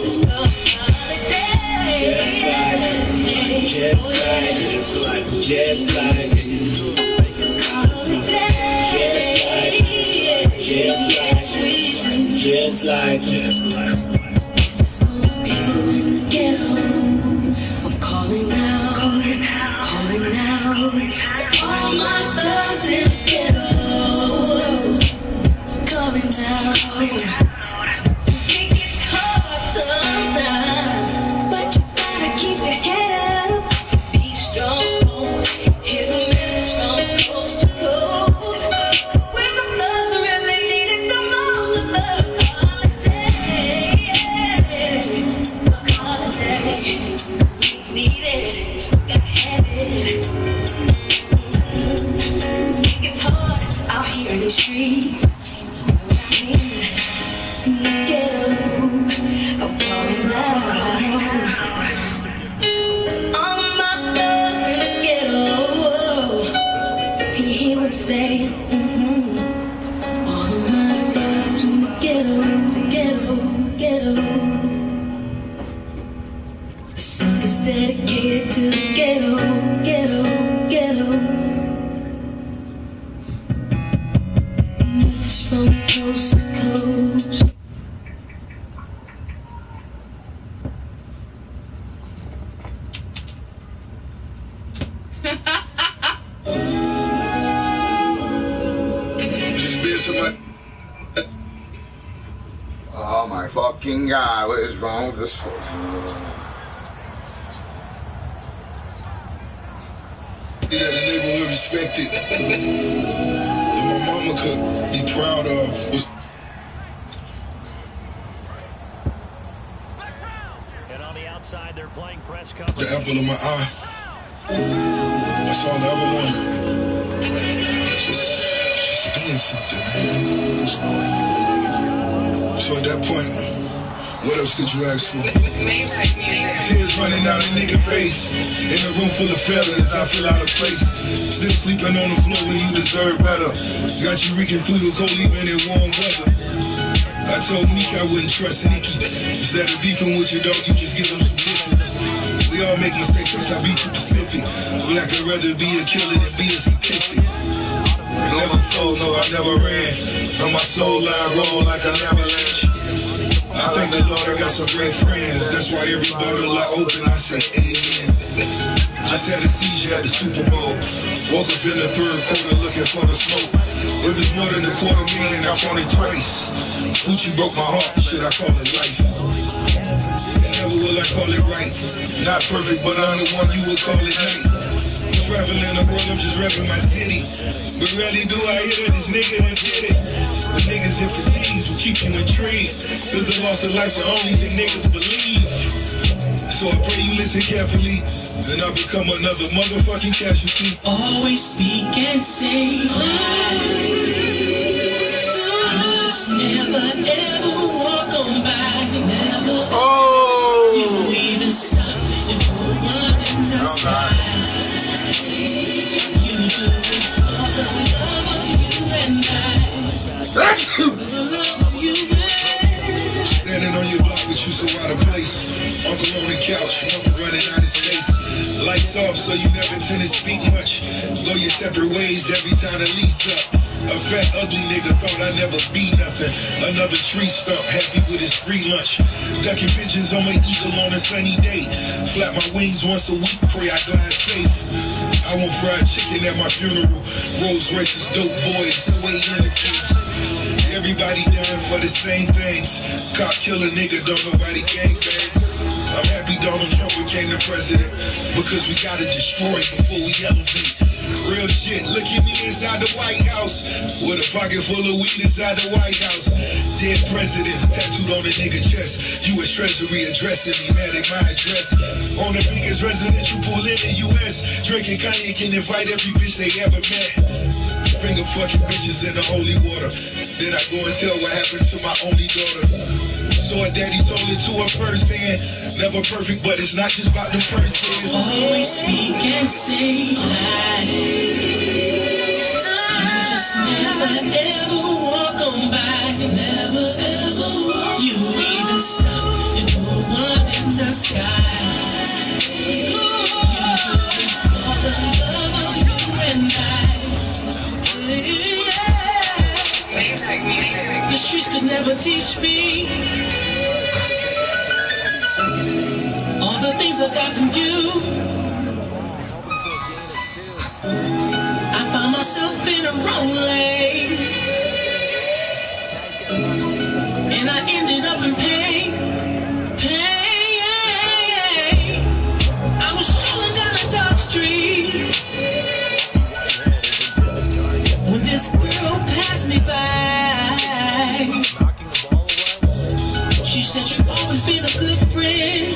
just like people in the ghetto. I'm calling out to all my thugs in the ghetto. Calling out. See, it's hard sometimes, but you gotta keep your head up. Be strong. Here's a message from coast to coast. 'Cause when the thugs really need it the most, the holiday. We need it. Gotta have it. See, it's hard out here in the streets. In the ghetto, I'm calling out. All my thugs in the ghetto. Can you hear what I'm saying? All of my thugs in the ghetto. The song is dedicated to the ghetto. Message from coast to coast. Oh my fuck. fucking God, what is wrong with this? Yeah, the neighborhood respected. And my mama could be proud of. And on the outside, they're playing press coverage. The apple of my eye. That's all I ever wanted. Just being something, man. So at that point, what else could you ask for? Tears running down a nigga face. In a room full of failures, I feel out of place. Still sleeping on the floor when you deserve better. Got you reeking through the cold even in warm weather. I told Meek I wouldn't trust Nikki. Instead of beefing with your dog, you just give him some distance. We all make mistakes, let's not be too specific. But I could rather be a killer than be a statistic. I never fold, no, I never ran. On my soul line roll like an avalanche. I thank the Lord I got some great friends. That's why every bottle I open, I say amen. Just had a seizure at the Super Bowl. Woke up in the third quarter looking for the smoke. If it's more than $250,000, I found it twice. Gucci broke my heart, shit, I call it life. And never will I call it right. Not perfect, but I'm the one you would call it night. Traveling the world, I'm just repping my city. But rarely do I hear that this nigga done did it. The niggas in fatigues will keep you intrigued. Cause the loss of life, the only thing niggas believe. So I pray you listen carefully. Then I'll become another motherfucking casualty. Always speak and say lies. You just never ever walk on by. Never you even stop and put one in the sky. You do it for the love of you and I. For the love of you and I. Standing on your block with you so out of place. Uncle on the couch, mama running out of space. Lights off so you never tend to speak much. Go your separate ways every time the lease up. A fat ugly nigga thought I'd never be nothing. Another tree stump, happy with his free lunch. Ducking pigeons on my eagle on a sunny day. Flap my wings once a week, pray I glide safe. I want fried chicken at my funeral. Rolls Royces, dope boys, way interviews. Everybody done for the same things. Cop killer nigga, don't nobody gangbang. I'm happy Donald Trump became the president. Because we gotta destroy before we elevate. Real shit, look at me inside the White House. With a pocket full of weed inside the White House. Dead presidents tattooed on a nigga chest. U.S. Treasury addressing me, mad at my address. On the biggest residential pool in the U.S. Drinking cognac and invite every bitch they ever met. Finger fucking bitches in the holy water. Then I go and tell what happened to my only daughter. So her daddy told it to her firsthand. Never perfect, but it's not just about the person. Always speak and say lies. You just never ever walk on by. Never ever walk. You even stop and put one in the sky. You do it for the love of you and I. The streets could never teach me all the things I got from you. I found myself in a wrong lane, and I ended up in pain. I was strolling down a dark street when this girl passed me by. She said you've always been a good friend,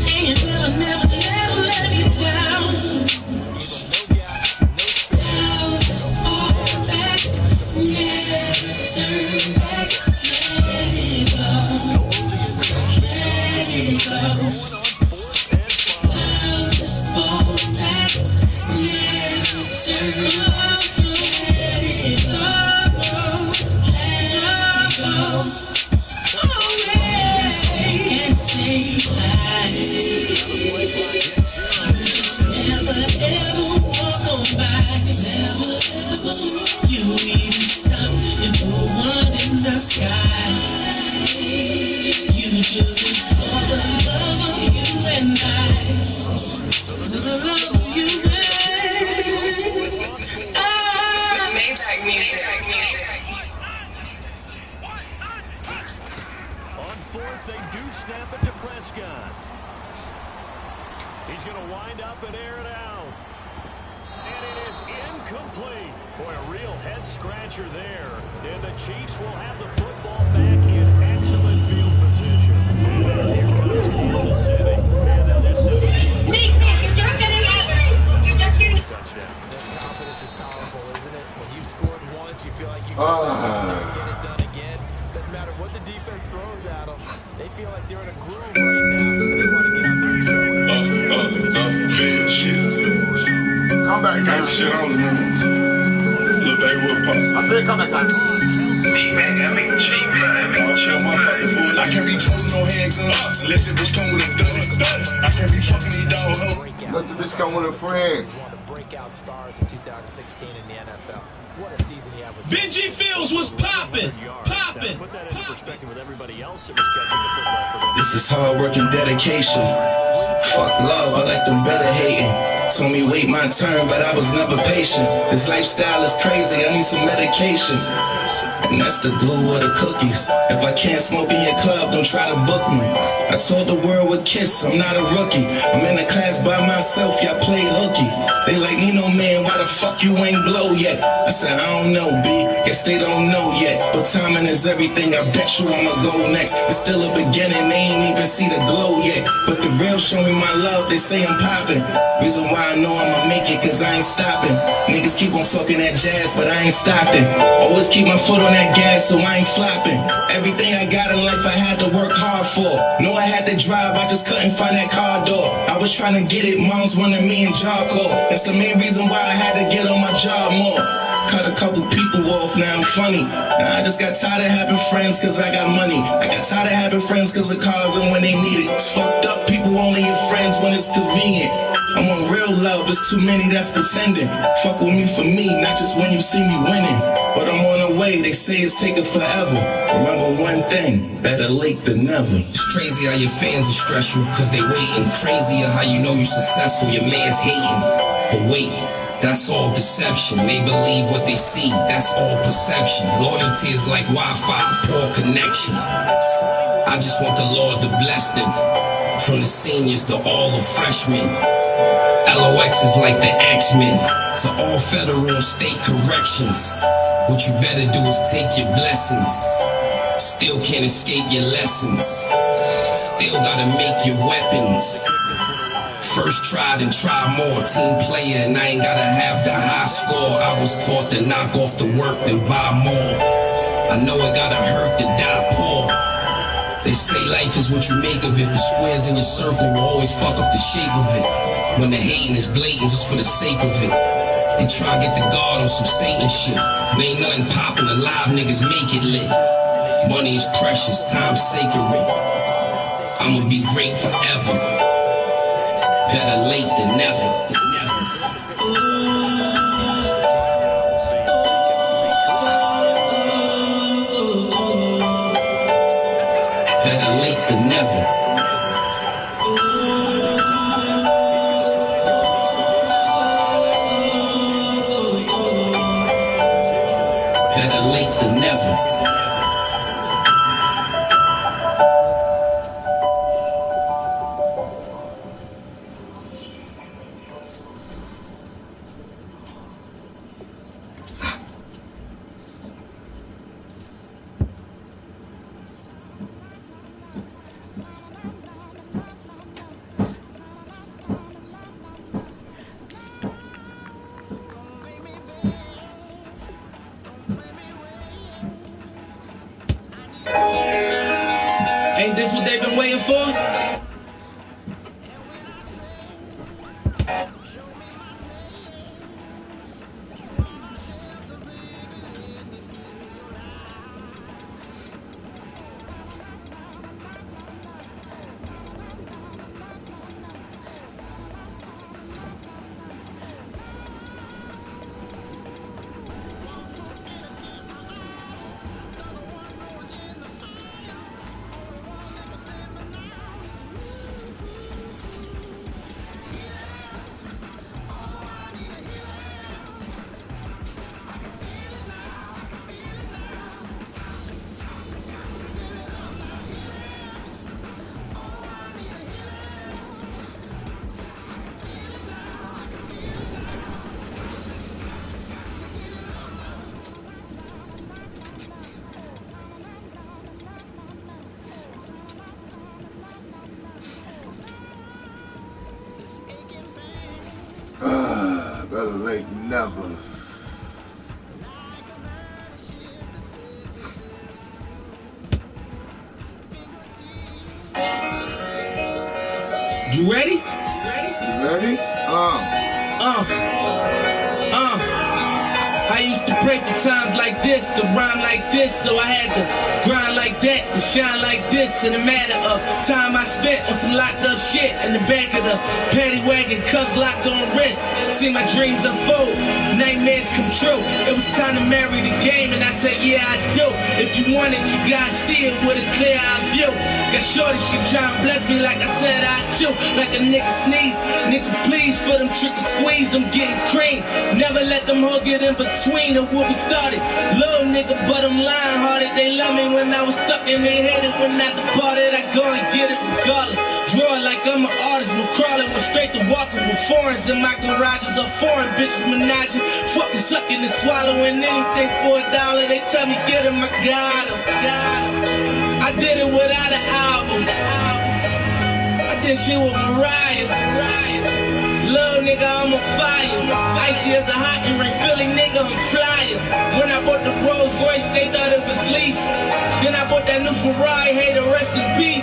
and you never let me down. Now just fall back, never turn back, let it go, let it go. Now just fall back, never turn back, let it go. 4th, they do snap it to Prescott. He's going to wind up and air it out. And it is incomplete. Boy, a real head-scratcher there. And the Chiefs will have the football back in excellent field position. And here comes Kansas City. And they'll just set it. Nick, you're just getting out. You're just getting touchdown. That confidence is powerful, isn't it? When you've scored once, you feel like you can get it done again. Doesn't matter what the defense throws at them. They feel like they're in a groove right now, and they want to get out there and show it. Come back, time. Shit on the little baby with pop. I said come back, time. I can't be told no hands up. Let the bitch come with a dud. I can't be fucking these dog hoes. Let the bitch come with a friend. One of the breakout stars in 2016 in the NFL. What a season he had with Benji Fields was popping. Put that into perspective with everybody else that was catching the football for them. This is hard work and dedication. Fuck love, I like them better hating. Told me wait my turn, but I was never patient. This lifestyle is crazy, I need some medication. And that's the glue or the cookies. If I can't smoke in your club, don't try to book me. I told the world with Kiss, I'm not a rookie. I'm in the class by myself, y'all play hooky. They like, Nino man, why the fuck you ain't blow yet? I said, I don't know, B, guess they don't know yet. But timing is everything, I bet you I'ma go next. It's still a beginning, they ain't even see the glow yet. But the real show me my love, they say I'm popping. Reason why I know I'ma make it, cause I ain't stopping. Niggas keep on talking that jazz, but I ain't stopping. Always keep my foot on that gas, so I ain't flopping. Everything I got in life I had to work hard for. Know I had to drive, I just couldn't find that car door. I was trying to get it, moms wanted me in job call. That's the main reason why I had to get on my job more. Cut a couple people off, now I'm funny. Now I just got tired of having friends cause I got money. I got tired of having friends cause of cars and when they need it. It's fucked up, people only your friends when it's convenient. I'm on real love, there's too many that's pretending. Fuck with me for me, not just when you see me winning. But I'm on the way, they say it's taking forever. Remember one thing, better late than never. It's crazy how your fans are stressful, cause they waiting. Crazier how you know you're successful, your man's hating. But wait, that's all deception. They believe what they see, that's all perception. Loyalty is like Wi-Fi, poor connection. I just want the Lord to bless them. From the seniors to all the freshmen. LOX is like the X-Men. To all federal and state corrections. What you better do is take your blessings. Still can't escape your lessons. Still gotta make your weapons. First try, then try more. Team player, and I ain't gotta have the high score. I was taught to knock off the work, then buy more. I know it gotta hurt to die poor. They say life is what you make of it. The squares in your circle will always fuck up the shape of it. When the hating is blatant just for the sake of it. They try to get the guard on some Satan shit. There ain't nothing poppin', alive niggas make it lit. Money is precious, time's sacred. I'ma be great forever. Better late than never. Better late than never. Better late than never. Ain't this what they've been waiting for? Better late than never. You ready? You ready? I used to pray for times like this, to rhyme like this, so I had to grind like that, to shine like this. In a matter of time I spent on some locked up shit in the back of the paddy wagon, cuffs locked on wrist. See my dreams unfold, nightmares come true. It was time to marry the game, and I said, yeah, I do. If you want it, you gotta see it with a clear eye view. Got shorty, she tryna bless me like I said I chew. Like a nigga sneeze, nigga please for them trick and squeeze, I'm getting cream. Never let them hoes get in between of what we started. Little nigga, but I'm lying hearted. They love me when I was stuck and they hated when I departed. I go and get it regardless. Draw it like I'm an artist, no crawling, went straight to walking with foreigns in my garages of foreign bitches menaging, fucking sucking and swallowing anything for $1. They tell me get him, I got him, I did it without an album. I did shit with Mariah. Little nigga, I'm on fire. Icy as a hockey ring, Philly nigga, I'm flyer. When I bought the Rolls Royce, they thought it was lease. Then I bought that new Ferrari, hey, to rest in peace.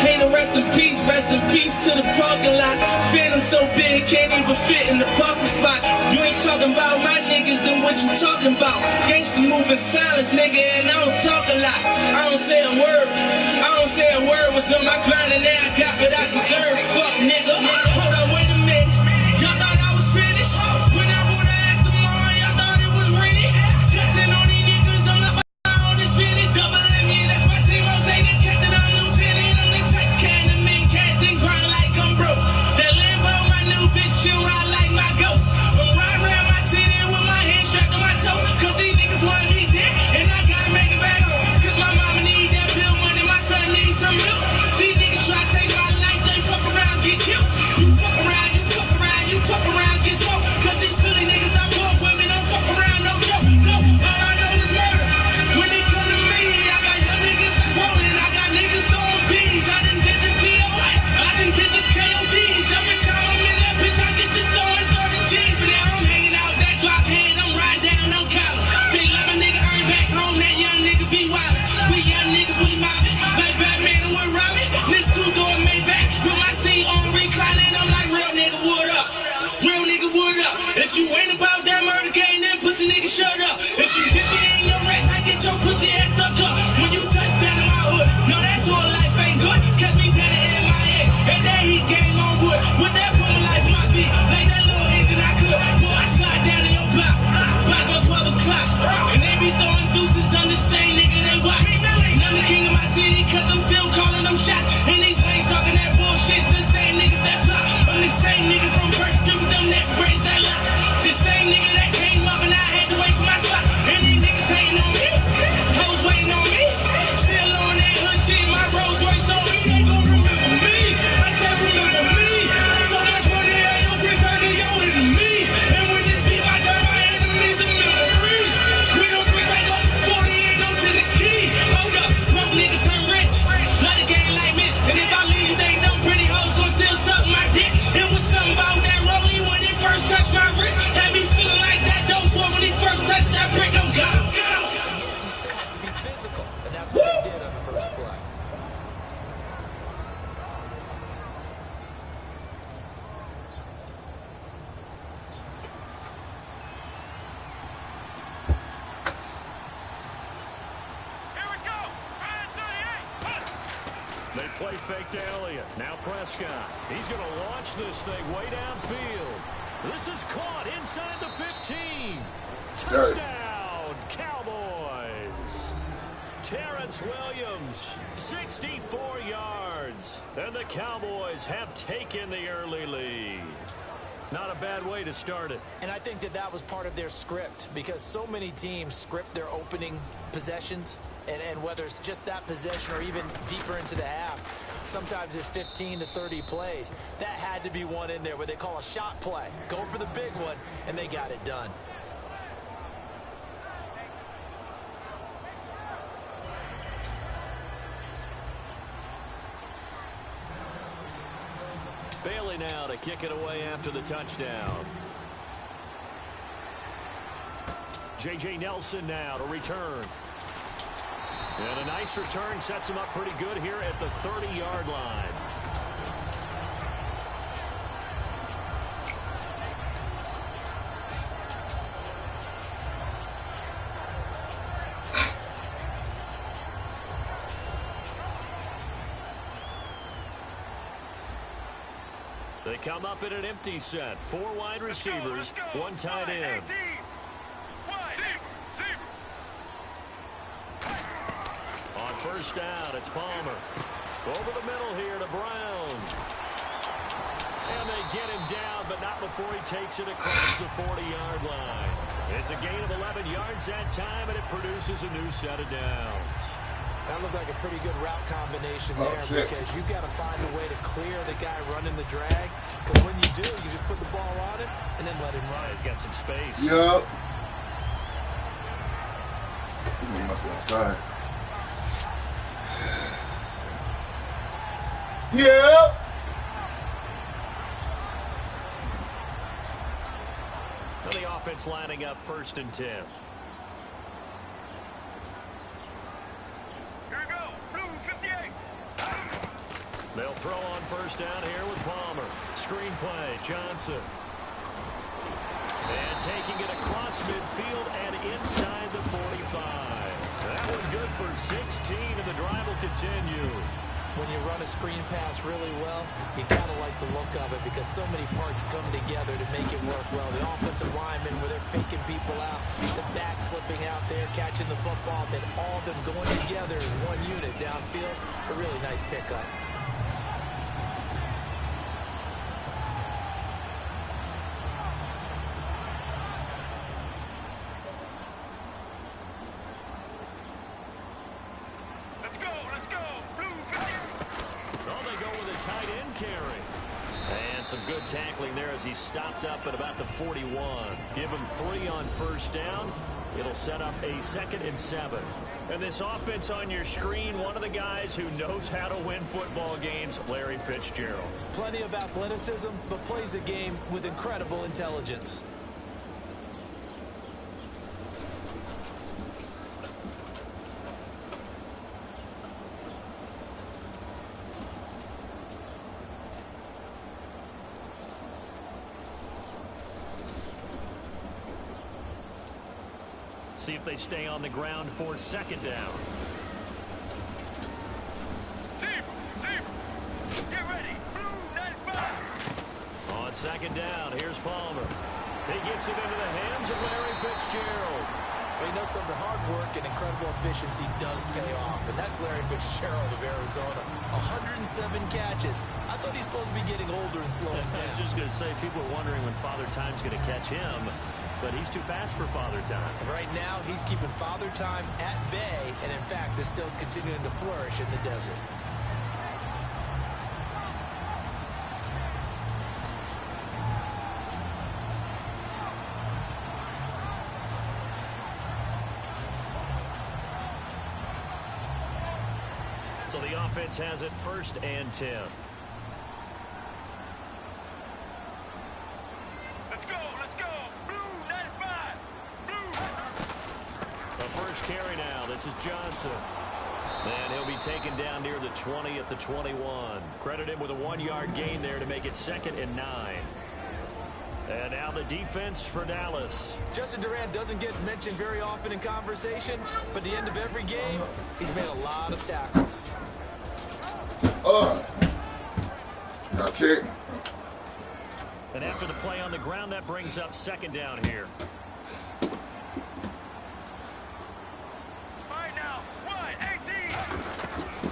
Hey, to rest in peace to the parking lot. Phantom so big, can't even fit in the parking spot. You ain't talking about my niggas, then what you talking about? Gangsta moving silence, nigga, and I don't talk a lot. I don't say a word, was on my grind and now I got what I deserve. Fuck nigga, hold on, wait a minute. Y'all thought I was finished? When I would've asked tomorrow, y'all thought it was rented? Flexing on these niggas, I'm not on this finish. Double M, yeah, that's my team. Rose, the captain, I'm lieutenant. I'm the type can to me, captain, grind like I'm broke. That Lambo, my new bitch, she'll ride like my ghost. I'm riding around my city with my hands strapped to my toes. Cause these niggas want me dead, and I gotta make it back home. Cause my mama need that bill money, my son needs some milk. These niggas try to take my life, they fuck around, get killed. You fuck around, you fuck around, get smoked. Cause these Philly niggas I bought women don't fuck around, no joke. No, all I know is murder. When it come to me, I got young niggas that's rolling. I got niggas throwing bees. I done did the DOA, I done did the KODs. Every time I'm in that bitch, I get to throwing 30 G's. But now I'm hanging out that drop head, I'm riding down on collar. They let my nigga earn back home, that young nigga be wildin'. We young niggas, we mobbing, like Batman and with Robin. This two-door Maybach with my seat on reclining. I'm like, real nigga, what up? Real nigga, what up? If you ain't about that murder game, then pussy nigga, shut up. If you hit me in your ass, I get your pussy ass stuck up. When you touch down in my hood, no, that tour life ain't good. Kept me down in my head, and that heat game on wood. With that put my life on my feet, like that little engine I could. Boy, I slide down in your block, back on 12 o'clock. And they be throwing deuces on the same nigga they watch. And I'm the king of my city, cause I'm still calling them shots. And these lanes talking that bullshit, the same niggas that flop. I'm the same nigga from First Street with them that brains that lock. The same nigga that came up and I had to wait for my spot. And these niggas hating on me, hoes waiting on me. Still on that hood shit, my Rolls Royce on me. They gon' remember me, I said remember me. So much money, I don't free time to y'all and me. And when this beat, I tell my enemies the memories. We don't preach like us, 40 ain't no to the key. Hold up, broke nigga turn rich, love the game like me. And if I leave, you think them pretty hoes gon' still suck my dick. It was something about that rollie when it first touched my wrist. Had me feeling like that dope boy when he first touched that brick. I'm gone. You still have to be physical, and that's what they did on the first play. They play fake to Elliott. Now Prescott. He's going to launch this thing way downfield. This is caught inside the 15. Touchdown, Cowboys. Terrence Williams, 64 yards. And the Cowboys have taken the early lead. Not a bad way to start it. And I think that that was part of their script, because so many teams script their opening possessions. And whether it's just that possession or even deeper into the half, sometimes it's 15 to 30 plays. That had to be one in there where they call a shot play. Go for the big one, and they got it done. Bailey now to kick it away after the touchdown. J.J. Nelson now to return. And a nice return sets him up pretty good here at the 30-yard line. They come up in an empty set. 4 wide receivers, 1 tight end. On first down, it's Palmer. Over the middle here to Brown. And they get him down, but not before he takes it across the 40-yard line. It's a gain of 11 yards that time, and it produces a new set of downs. That looked like a pretty good route combination there because you've got to find a way to clear the guy running the drag. But when you do, you just put the ball on him and then let him run. He's got some space. Yup. He must be outside. Yep. Well, the offense lining up 1st and 10. They'll throw on first down here with Palmer. Screen play, Johnson. And taking it across midfield and inside the 45. That one good for 16, and the drive will continue. When you run a screen pass really well, you gotta like the look of it because so many parts come together to make it work well. The offensive linemen, where they're faking people out, the back slipping out there, catching the football, then all of them going together as one unit downfield. A really nice pickup. Some good tackling there as he stopped up at about the 41. Give him 3 on first down. It'll set up a 2nd and 7. And this offense on your screen, one of the guys who knows how to win football games, Larry Fitzgerald. Plenty of athleticism, but plays the game with incredible intelligence. See if they stay on the ground for 2nd down. Get ready. Blue 95. On 2nd down, here's Palmer. He gets it into the hands of Larry Fitzgerald. Well, you know something, hard work and incredible efficiency does pay off, and that's Larry Fitzgerald of Arizona. 107 catches. I thought he's supposed to be getting older and slowing down. I was just going to say, people are wondering when Father Time's going to catch him. But he's too fast for Father Time. Right now, he's keeping Father Time at bay, and in fact, is still continuing to flourish in the desert. So the offense has it 1st and 10. Carry now. This is Johnson. And he'll be taken down near the 20 at the 21. Credit him with a 1-yard gain there to make it 2nd and 9. And now the defense for Dallas. Justin Durant doesn't get mentioned very often in conversation, but at the end of every game, he's made a lot of tackles. Okay. And after the play on the ground, that brings up 2nd down here.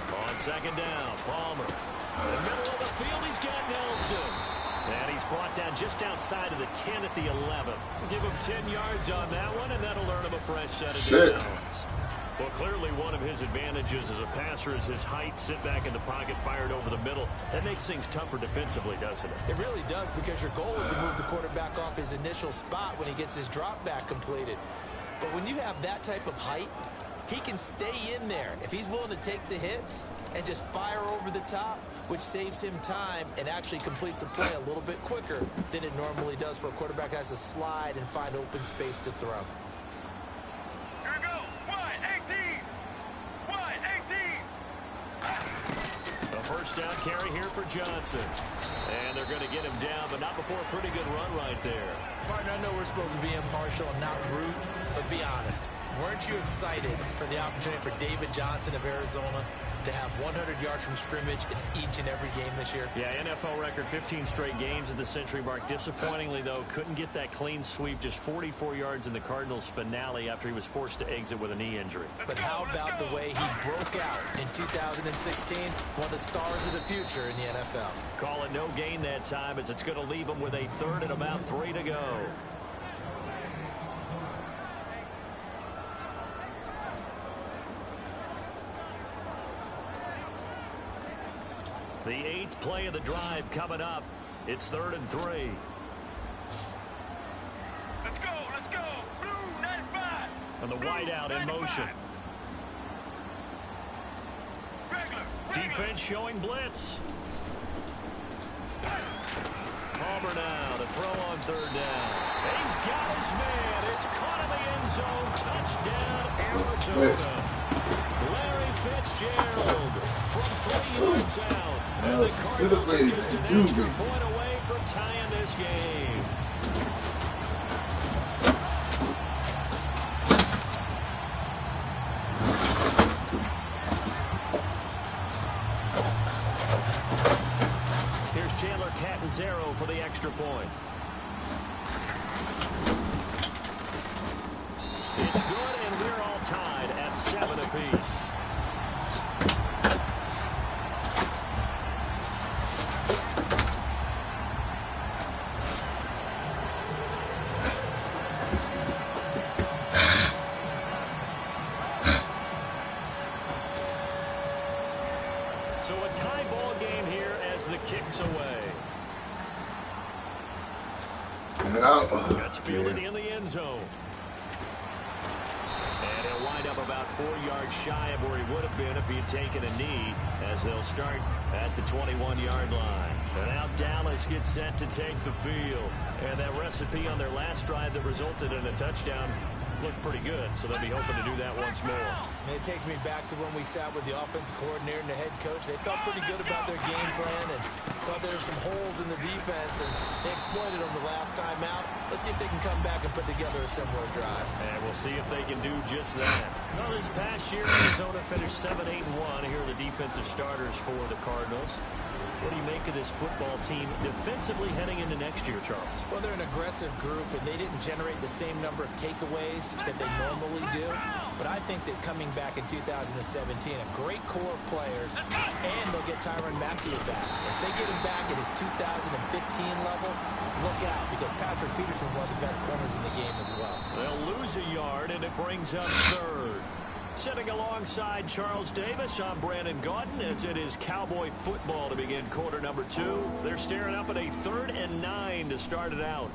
On 2nd down, Palmer. In the middle of the field, he's got Nelson. And he's brought down just outside of the 10 at the 11. Give him 10 yards on that one, and that'll earn him a fresh set of downs. Well, clearly one of his advantages as a passer is his height. Sit back in the pocket, fired over the middle. That makes things tougher defensively, doesn't it? It really does, because your goal is to move the quarterback off his initial spot when he gets his drop back completed. But when you have that type of height, he can stay in there if he's willing to take the hits and just fire over the top, which saves him time and actually completes a play a little bit quicker than it normally does for a quarterback who has to slide and find open space to throw. first down carry here for Johnson. And they're going to get him down, but not before a pretty good run right there. Partner, I know we're supposed to be impartial and not rude, but be honest. Weren't you excited for the opportunity for David Johnson of Arizona to have 100 yards from scrimmage in each and every game this year? Yeah, NFL record 15 straight games at the century mark. Disappointingly, though, couldn't get that clean sweep, just 44 yards in the Cardinals' finale after he was forced to exit with a knee injury. But how about the way he broke out in 2016? One of the stars of the future in the NFL. Call it no gain that time, as it's going to leave him with a third and about 3 to go. The 8th play of the drive coming up. It's 3rd and 3. Let's go, let's go. Blue 95. And the wideout in motion. Defense showing blitz. Palmer now to throw on 3rd down. He's got his man. It's caught in the end zone. Touchdown, Arizona. Larry Fitzgerald from 3 yards out. And the Cardinals are just an extra point away from tying this game. Here's Chandler Catanzaro for the extra point. It's good, and we're all tied at 7 apiece. So a tie ball game here as the kick's away. That's fielded in the end zone. And he'll wind up about 4 yards shy of where he would have been if he had taken a knee, as they'll start at the 21-yard line. And now Dallas gets set to take the field. And that recipe on their last drive that resulted in a touchdown looked pretty good, so they'll be hoping to do that once more. And it takes me back to when we sat with the offensive coordinator and the head coach. They felt pretty good about their game plan and thought there were some holes in the defense, and they exploited them the last time out. Let's see if they can come back and put together a similar drive. And we'll see if they can do just that. Well, this past year, Arizona finished 7-8-1. Here are the defensive starters for the Cardinals. What do you make of this football team defensively heading into next year, Charles? Well, they're an aggressive group, and they didn't generate the same number of takeaways that they normally do. But I think that coming back in 2017, a great core of players, and they'll get Tyrann Mathieu back. If they get him back at his 2015 level, look out, because Patrick Peterson's one of the best corners in the game as well. They'll lose a yard, and it brings up 3rd. Sitting alongside Charles Davis, I'm Brandon Gaudin, as it is Cowboy football to begin quarter number 2. They're staring up at a 3rd and 9 to start it out.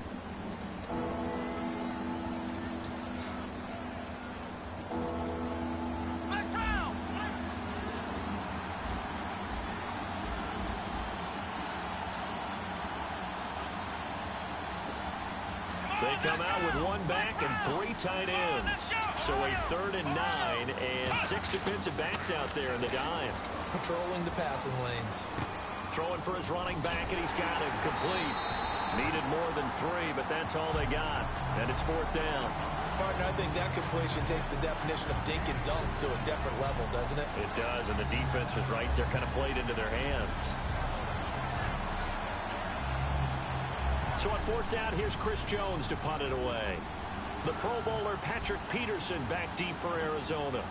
They come out with 1 back and 3 tight ends. So a 3rd and 9 and 6 defensive backs out there in the dime. Patrolling the passing lanes. Throwing for his running back, and he's got him complete. Needed more than 3, but that's all they got. And it's 4th down. Partner, I think that completion takes the definition of dink and dunk to a different level, doesn't it? It does, and the defense was right there, kind of played into their hands. So on 4th down, here's Chris Jones to punt it away. The Pro Bowler Patrick Peterson back deep for Arizona.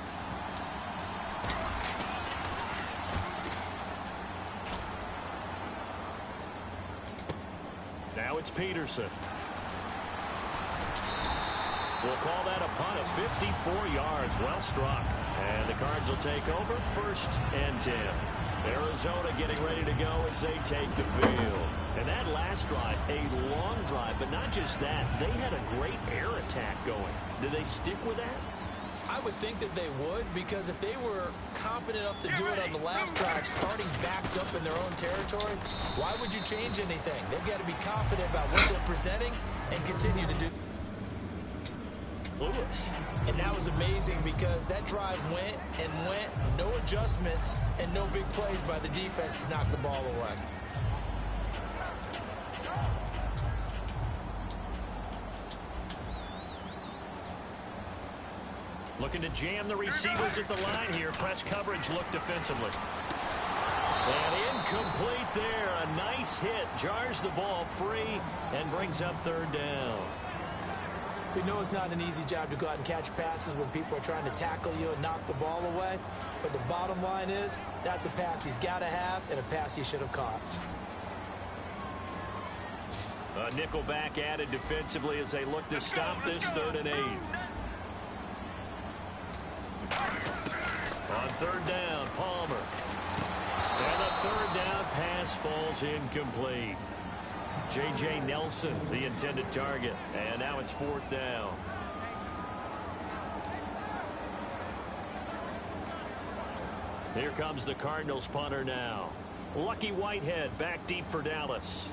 Now it's Peterson. We'll call that a punt of 54 yards. Well struck. And the Cards will take over 1st and 10. Arizona getting ready to go as they take the field. And that last drive, a long drive, but not just that. They had a great air attack going. Did they stick with that? I would think that they would, because if they were confident enough to do it on the last drive, starting backed up in their own territory, why would you change anything? They've got to be confident about what they're presenting and continue to do. Lewis. And that was amazing because that drive went and went, no adjustments and no big plays by the defense to knock the ball away. Looking to jam the receivers at the line here. Press coverage look defensively. And incomplete there. A nice hit. Jars the ball free and brings up third down. We know it's not an easy job to go out and catch passes when people are trying to tackle you and knock the ball away. But the bottom line is, that's a pass he's got to have and a pass he should have caught. A nickel back added defensively as they look to stop this 3rd and 8. On 3rd down, Palmer. And a 3rd down pass falls incomplete. J.J. Nelson, the intended target. And now it's 4th down. Here comes the Cardinals punter now. Lucky Whitehead back deep for Dallas.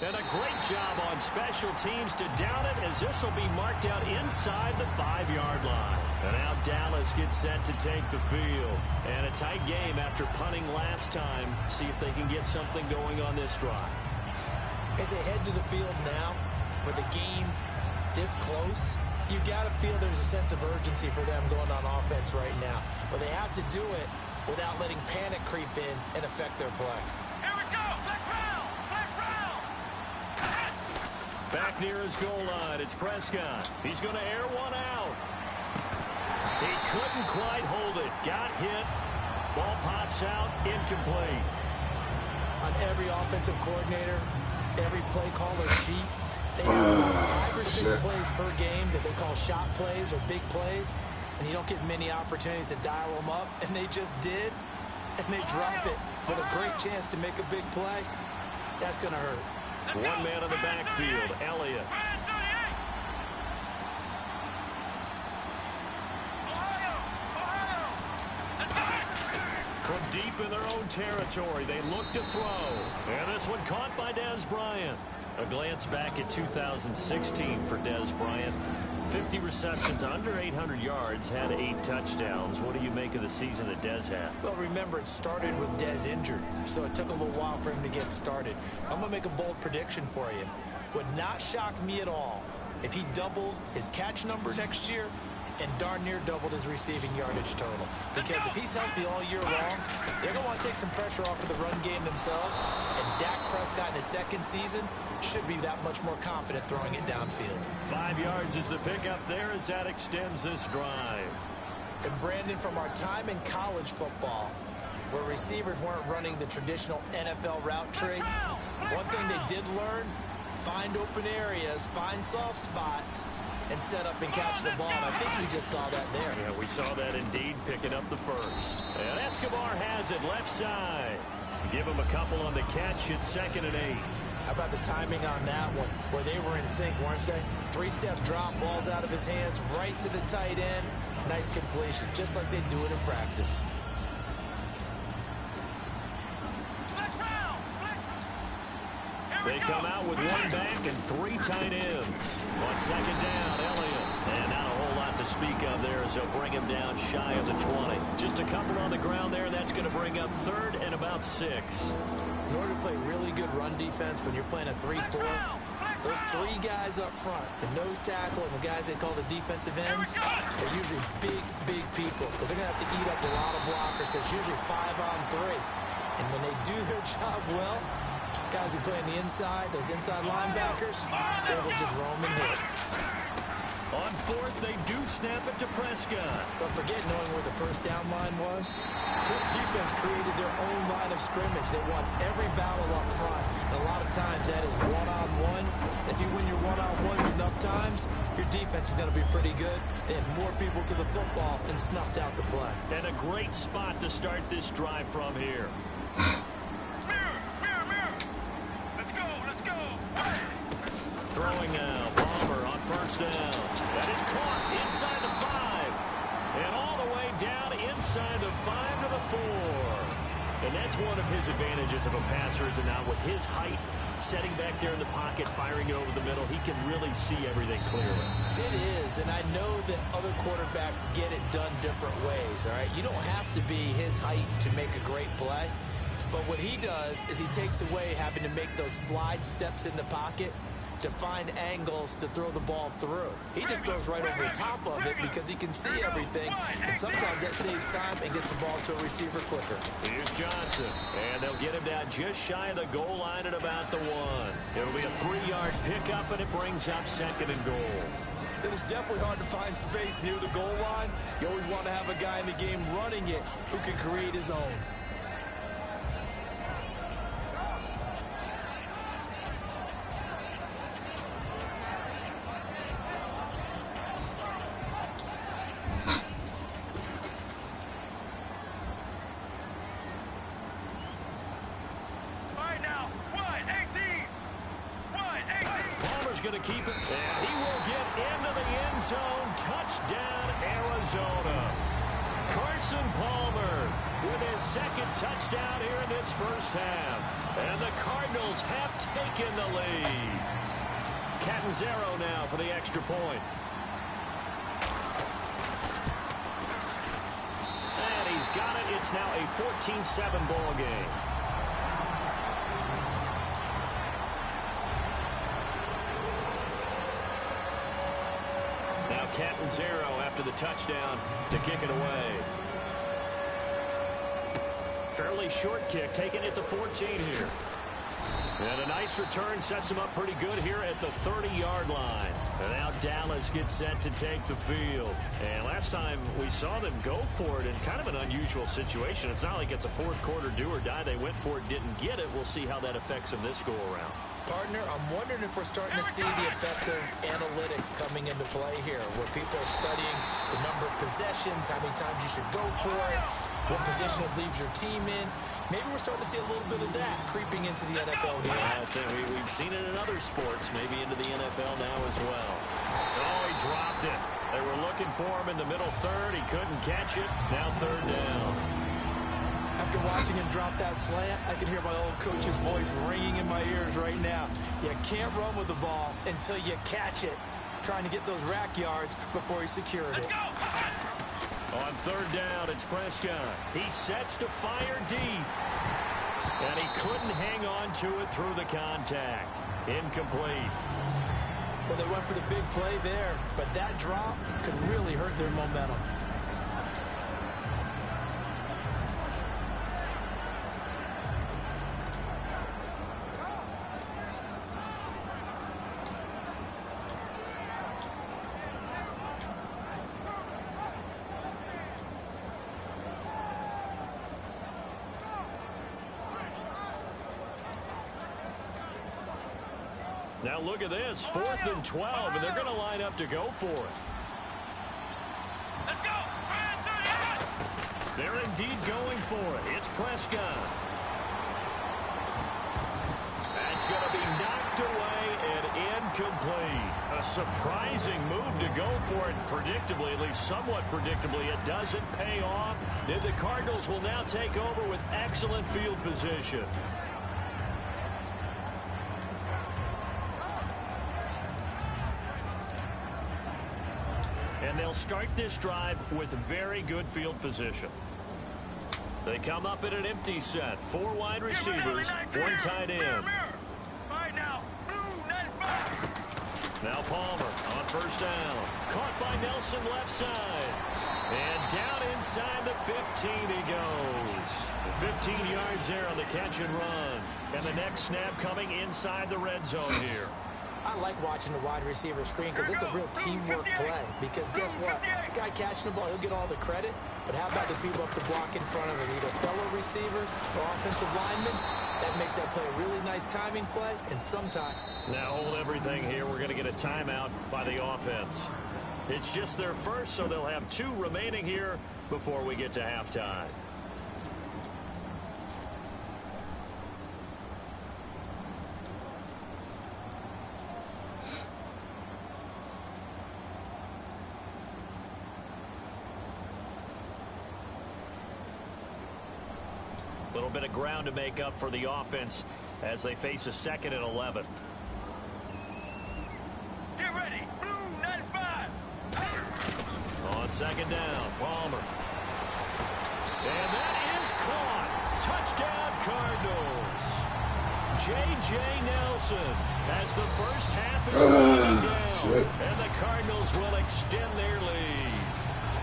And a great job on special teams to down it, as this will be marked out inside the 5-yard line. And now Dallas gets set to take the field. And a tight game after punting last time. See if they can get something going on this drive. As they head to the field now, with the game this close, you've got to feel there's a sense of urgency for them going on offense right now. But they have to do it without letting panic creep in and affect their play. Back near his goal line, it's Prescott. He's going to air one out. He couldn't quite hold it. Got hit. Ball pops out. Incomplete. On every offensive coordinator, every play caller sheet, they have 5 or 6 plays per game that they call shot plays or big plays, and you don't get many opportunities to dial them up, and they just did, and they drop it with a great chance to make a big play. That's going to hurt. One man on the backfield, Elliott. From deep in their own territory, they look to throw. And this one caught by Dez Bryant. A glance back at 2016 for Dez Bryant. 50 receptions, under 800 yards, had 8 touchdowns. What do you make of the season that Dez had? Well, remember, it started with Dez injured, so it took a little while for him to get started. I'm going to make a bold prediction for you. Would not shock me at all if he doubled his catch number next year and darn near doubled his receiving yardage total. Because if he's healthy all year long, they're going to want to take some pressure off of the run game themselves, and Dak Prescott in his 2nd season should be that much more confident throwing it downfield. 5 yards is the pickup there as that extends this drive. And Brandon, from our time in college football, where receivers weren't running the traditional NFL route tree, one thing they did learn, find open areas, find soft spots, and set up and catch the ball. And I think we just saw that there. Yeah, we saw that indeed, picking up the first. And Escobar has it left side. Give him a couple on the catch. It's 2nd and 8. How about the timing on that one, where they were in sync, weren't they? 3-step drop, balls out of his hands, right to the tight end. Nice completion, just like they do it in practice. They come out with 1 back and 3 tight ends. On 2nd down, Elliott. And not a whole lot to speak of there as they'll bring him down shy of the 20. Just a couple on the ground there. That's going to bring up 3rd and about 6. In order to play really good run defense when you're playing a 3-4, those 3 guys up front, the nose tackle and the guys they call the defensive ends, are usually big people because they're going to have to eat up a lot of blockers because usually 5 on 3. And when they do their job well, guys who play on the inside, those inside linebackers, they will just roam and hit. On 4th, they do snap it to Prescott. But forget knowing where the first down line was. This defense created their own line of scrimmage. They won every battle up front. And a lot of times that is one-on-one. If you win your one-on-ones enough times, your defense is going to be pretty good. They had more people to the football and snuffed out the play. And a great spot to start this drive from here. Throwing now, Palmer on 1st down. That is caught inside the 5. And all the way down inside the 5 to the 4. And that's one of his advantages of a passer, is it not? With his height, setting back there in the pocket, firing it over the middle, he can really see everything clearly. It is, and I know that other quarterbacks get it done different ways, all right? You don't have to be his height to make a great play. But what he does is he takes away having to make those slide steps in the pocket to find angles to throw the ball through. He just throws right over the top of it because he can see everything, and sometimes that saves time and gets the ball to a receiver quicker. Here's Johnson, and they'll get him down just shy of the goal line at about the 1. It'll be a 3-yard pickup, and it brings up 2nd and goal. It is definitely hard to find space near the goal line. You always want to have a guy in the game running it who can create his own. Going to keep it, and he will get into the end zone. Touchdown, Arizona. Carson Palmer with his 2nd touchdown here in this first half. And the Cardinals have taken the lead. Catanzaro now for the extra point. And he's got it. It's now a 14-7 ball game. Catanzaro after the touchdown to kick it away. Fairly short kick, taking it to 14 here. And a nice return sets him up pretty good here at the 30-yard line. And now Dallas gets set to take the field. And last time we saw them go for it in kind of an unusual situation. It's not like it's a fourth quarter do or die. They went for it, didn't get it. We'll see how that affects them this go-around. Partner, I'm wondering if we're starting to see the effects of analytics coming into play here, where people are studying the number of possessions, how many times you should go for it, what position it leaves your team in. Maybe we're starting to see a little bit of that creeping into the NFL game. I think we've seen it in other sports, maybe into the NFL now as well. Oh, he dropped it. They were looking for him in the middle third. He couldn't catch it. Now 3rd down. After watching him drop that slant, I can hear my old coach's voice ringing in my ears right now. You can't run with the ball until you catch it. Trying to get those rack yards before he secured it. On 3rd down, it's Prescott. He sets to fire deep. And he couldn't hang on to it through the contact. Incomplete. Well, they went for the big play there, but that drop could really hurt their momentum. Now look at this, 4th and 12, and they're going to line up to go for it. Let's go! They're indeed going for it. It's Prescott. That's going to be knocked away and incomplete. A surprising move to go for it. Predictably, at least somewhat predictably, it doesn't pay off. The Cardinals will now take over with excellent field position. And they'll start this drive with very good field position. They come up in an empty set. 4 wide receivers, 1 tight end. Now Palmer on 1st down. Caught by Nelson left side. And down inside the 15 he goes. 15 yards there on the catch and run. And the next snap coming inside the red zone here. I like watching the wide receiver screen because it's a real teamwork play. Because guess what? The guy catching the ball, he'll get all the credit. But how about the people up to block in front of him? Either fellow receivers or offensive linemen. That makes that play a really nice timing play. And sometimes... Now hold everything here. We're going to get a timeout by the offense. It's just their first, so they'll have 2 remaining here before we get to halftime. little bit of ground to make up for the offense as they face a 2nd and 11. Get ready. Blue 95. On 2nd down, Palmer. And that is caught. Touchdown, Cardinals. J.J. Nelson as the first half is winding down. And the Cardinals will extend their lead.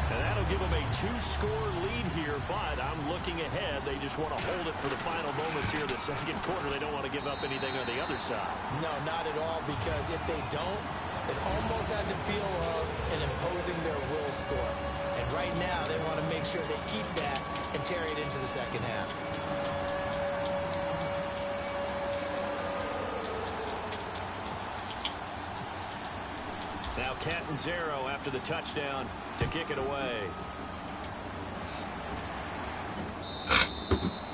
And that'll give them a 2-score lead here, but I'm looking ahead. They just want to hold it for the final moments here of the 2nd quarter. They don't want to give up anything on the other side. No, not at all, because if they don't, it almost had the feel of an imposing their will score. And right now, they want to make sure they keep that and carry it into the 2nd half. Now Catanzaro after the touchdown to kick it away.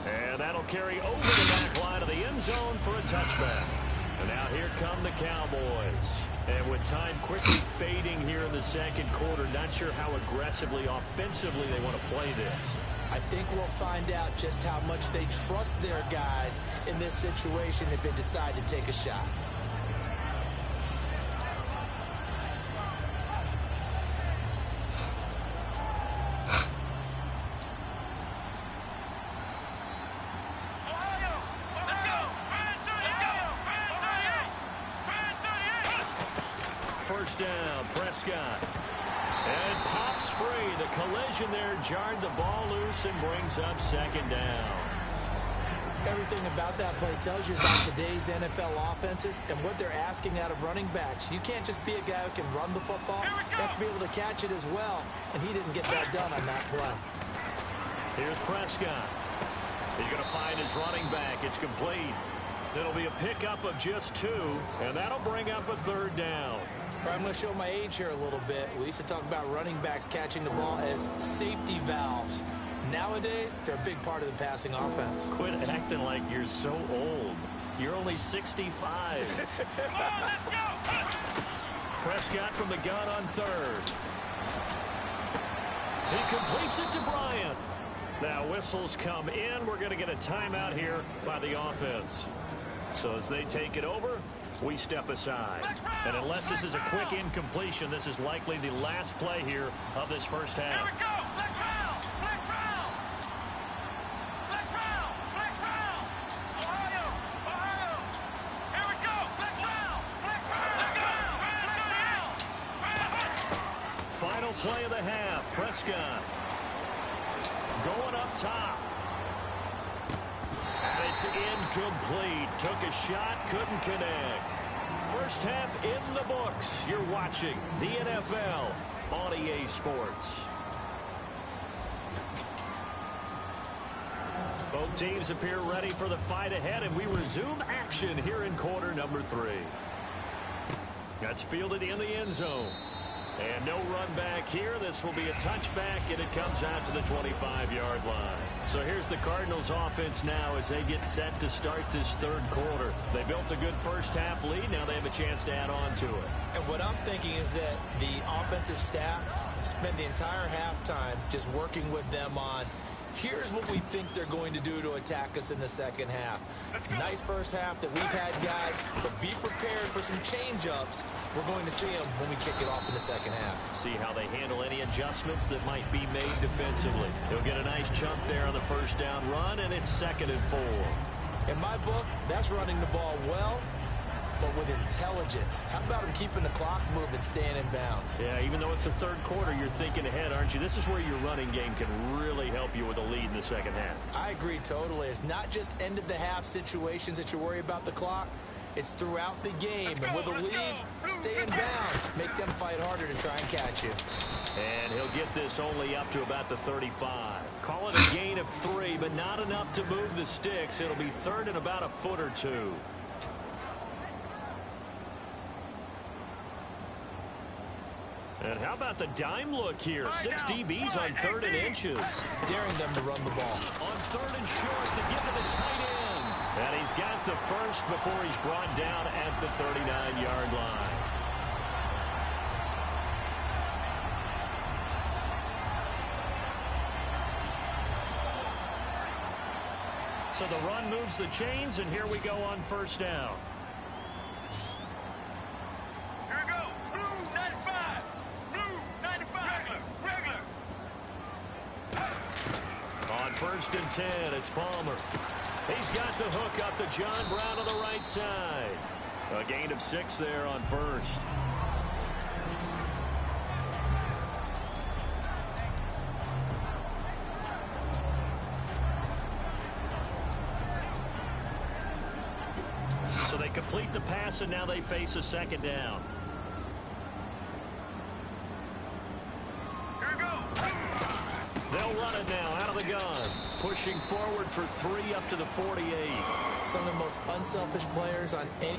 And that'll carry over the back line of the end zone for a touchback. And now here come the Cowboys. And with time quickly fading here in the 2nd quarter, not sure how aggressively, offensively they want to play this. I think we'll find out just how much they trust their guys in this situation if they decide to take a shot. First down, Prescott. And pops free. The collision there jarred the ball loose and brings up 2nd down. Everything about that play tells you about today's NFL offenses and what they're asking out of running backs. You can't just be a guy who can run the football. You have to be able to catch it as well, and he didn't get that done on that play. Here's Prescott. He's going to find his running back. It's complete. It'll be a pickup of just 2, and that'll bring up a 3rd down. I'm going to show my age here a little bit. We used to talk about running backs catching the ball as safety valves. Nowadays, they're a big part of the passing offense. Quit acting like you're so old. You're only 65. Prescott from the gun on 3rd. He completes it to Bryant. Now whistles come in. We're going to get a timeout here by the offense. So as they take it over, we step aside. And unless this is a quick incompletion, this is likely the last play here of this first half. Here we go. Flex round. Flex round. Flex round. Flex round. Ohio. Ohio. Here we go. Flex round. Flex round. Final play of the half. Prescott going up top. And it's incomplete. Took a shot, couldn't connect. First half in the books. You're watching the NFL on EA Sports. Both teams appear ready for the fight ahead, and we resume action here in quarter number 3. That's fielded in the end zone. And no run back here. This will be a touchback, and it comes out to the 25-yard line. So here's the Cardinals offense now as they get set to start this 3rd quarter. They built a good first half lead. Now they have a chance to add on to it. And what I'm thinking is that the offensive staff spent the entire halftime just working with them on, here's what we think they're going to do to attack us in the 2nd half. Nice first half that we've had, guys, but be prepared for some change-ups. We're going to see them when we kick it off in the 2nd half. See how they handle any adjustments that might be made defensively. He'll get a nice chunk there on the first down run, and it's 2nd and 4. In my book, that's running the ball well, but with intelligence. How about him keeping the clock moving, staying in bounds? Yeah, even though it's the 3rd quarter, you're thinking ahead, aren't you? This is where your running game can really help you with a lead in the 2nd half. I agree totally. It's not just end-of-the-half situations that you worry about the clock. It's throughout the game. And with a lead, stay in bounds. Make them fight harder to try and catch you. And he'll get this only up to about the 35. Call it a gain of 3, but not enough to move the sticks. It'll be 3rd and about a foot or 2. And how about the dime look here? 6 DBs on 3rd and inches. Daring them to run the ball. On 3rd and short to give to the tight end. And he's got the first before he's brought down at the 39-yard line. So the run moves the chains, and here we go on first down. Here we go. Blue 95. Blue 95. Regular. On first and 10, it's Palmer. He's got the hook up to John Brown on the right side. A gain of 6 there on first. So they complete the pass, and now they face a second down. Here we go. They'll run it now out of the gun. Pushing forward for 3 up to the 48. Some of the most unselfish players on any...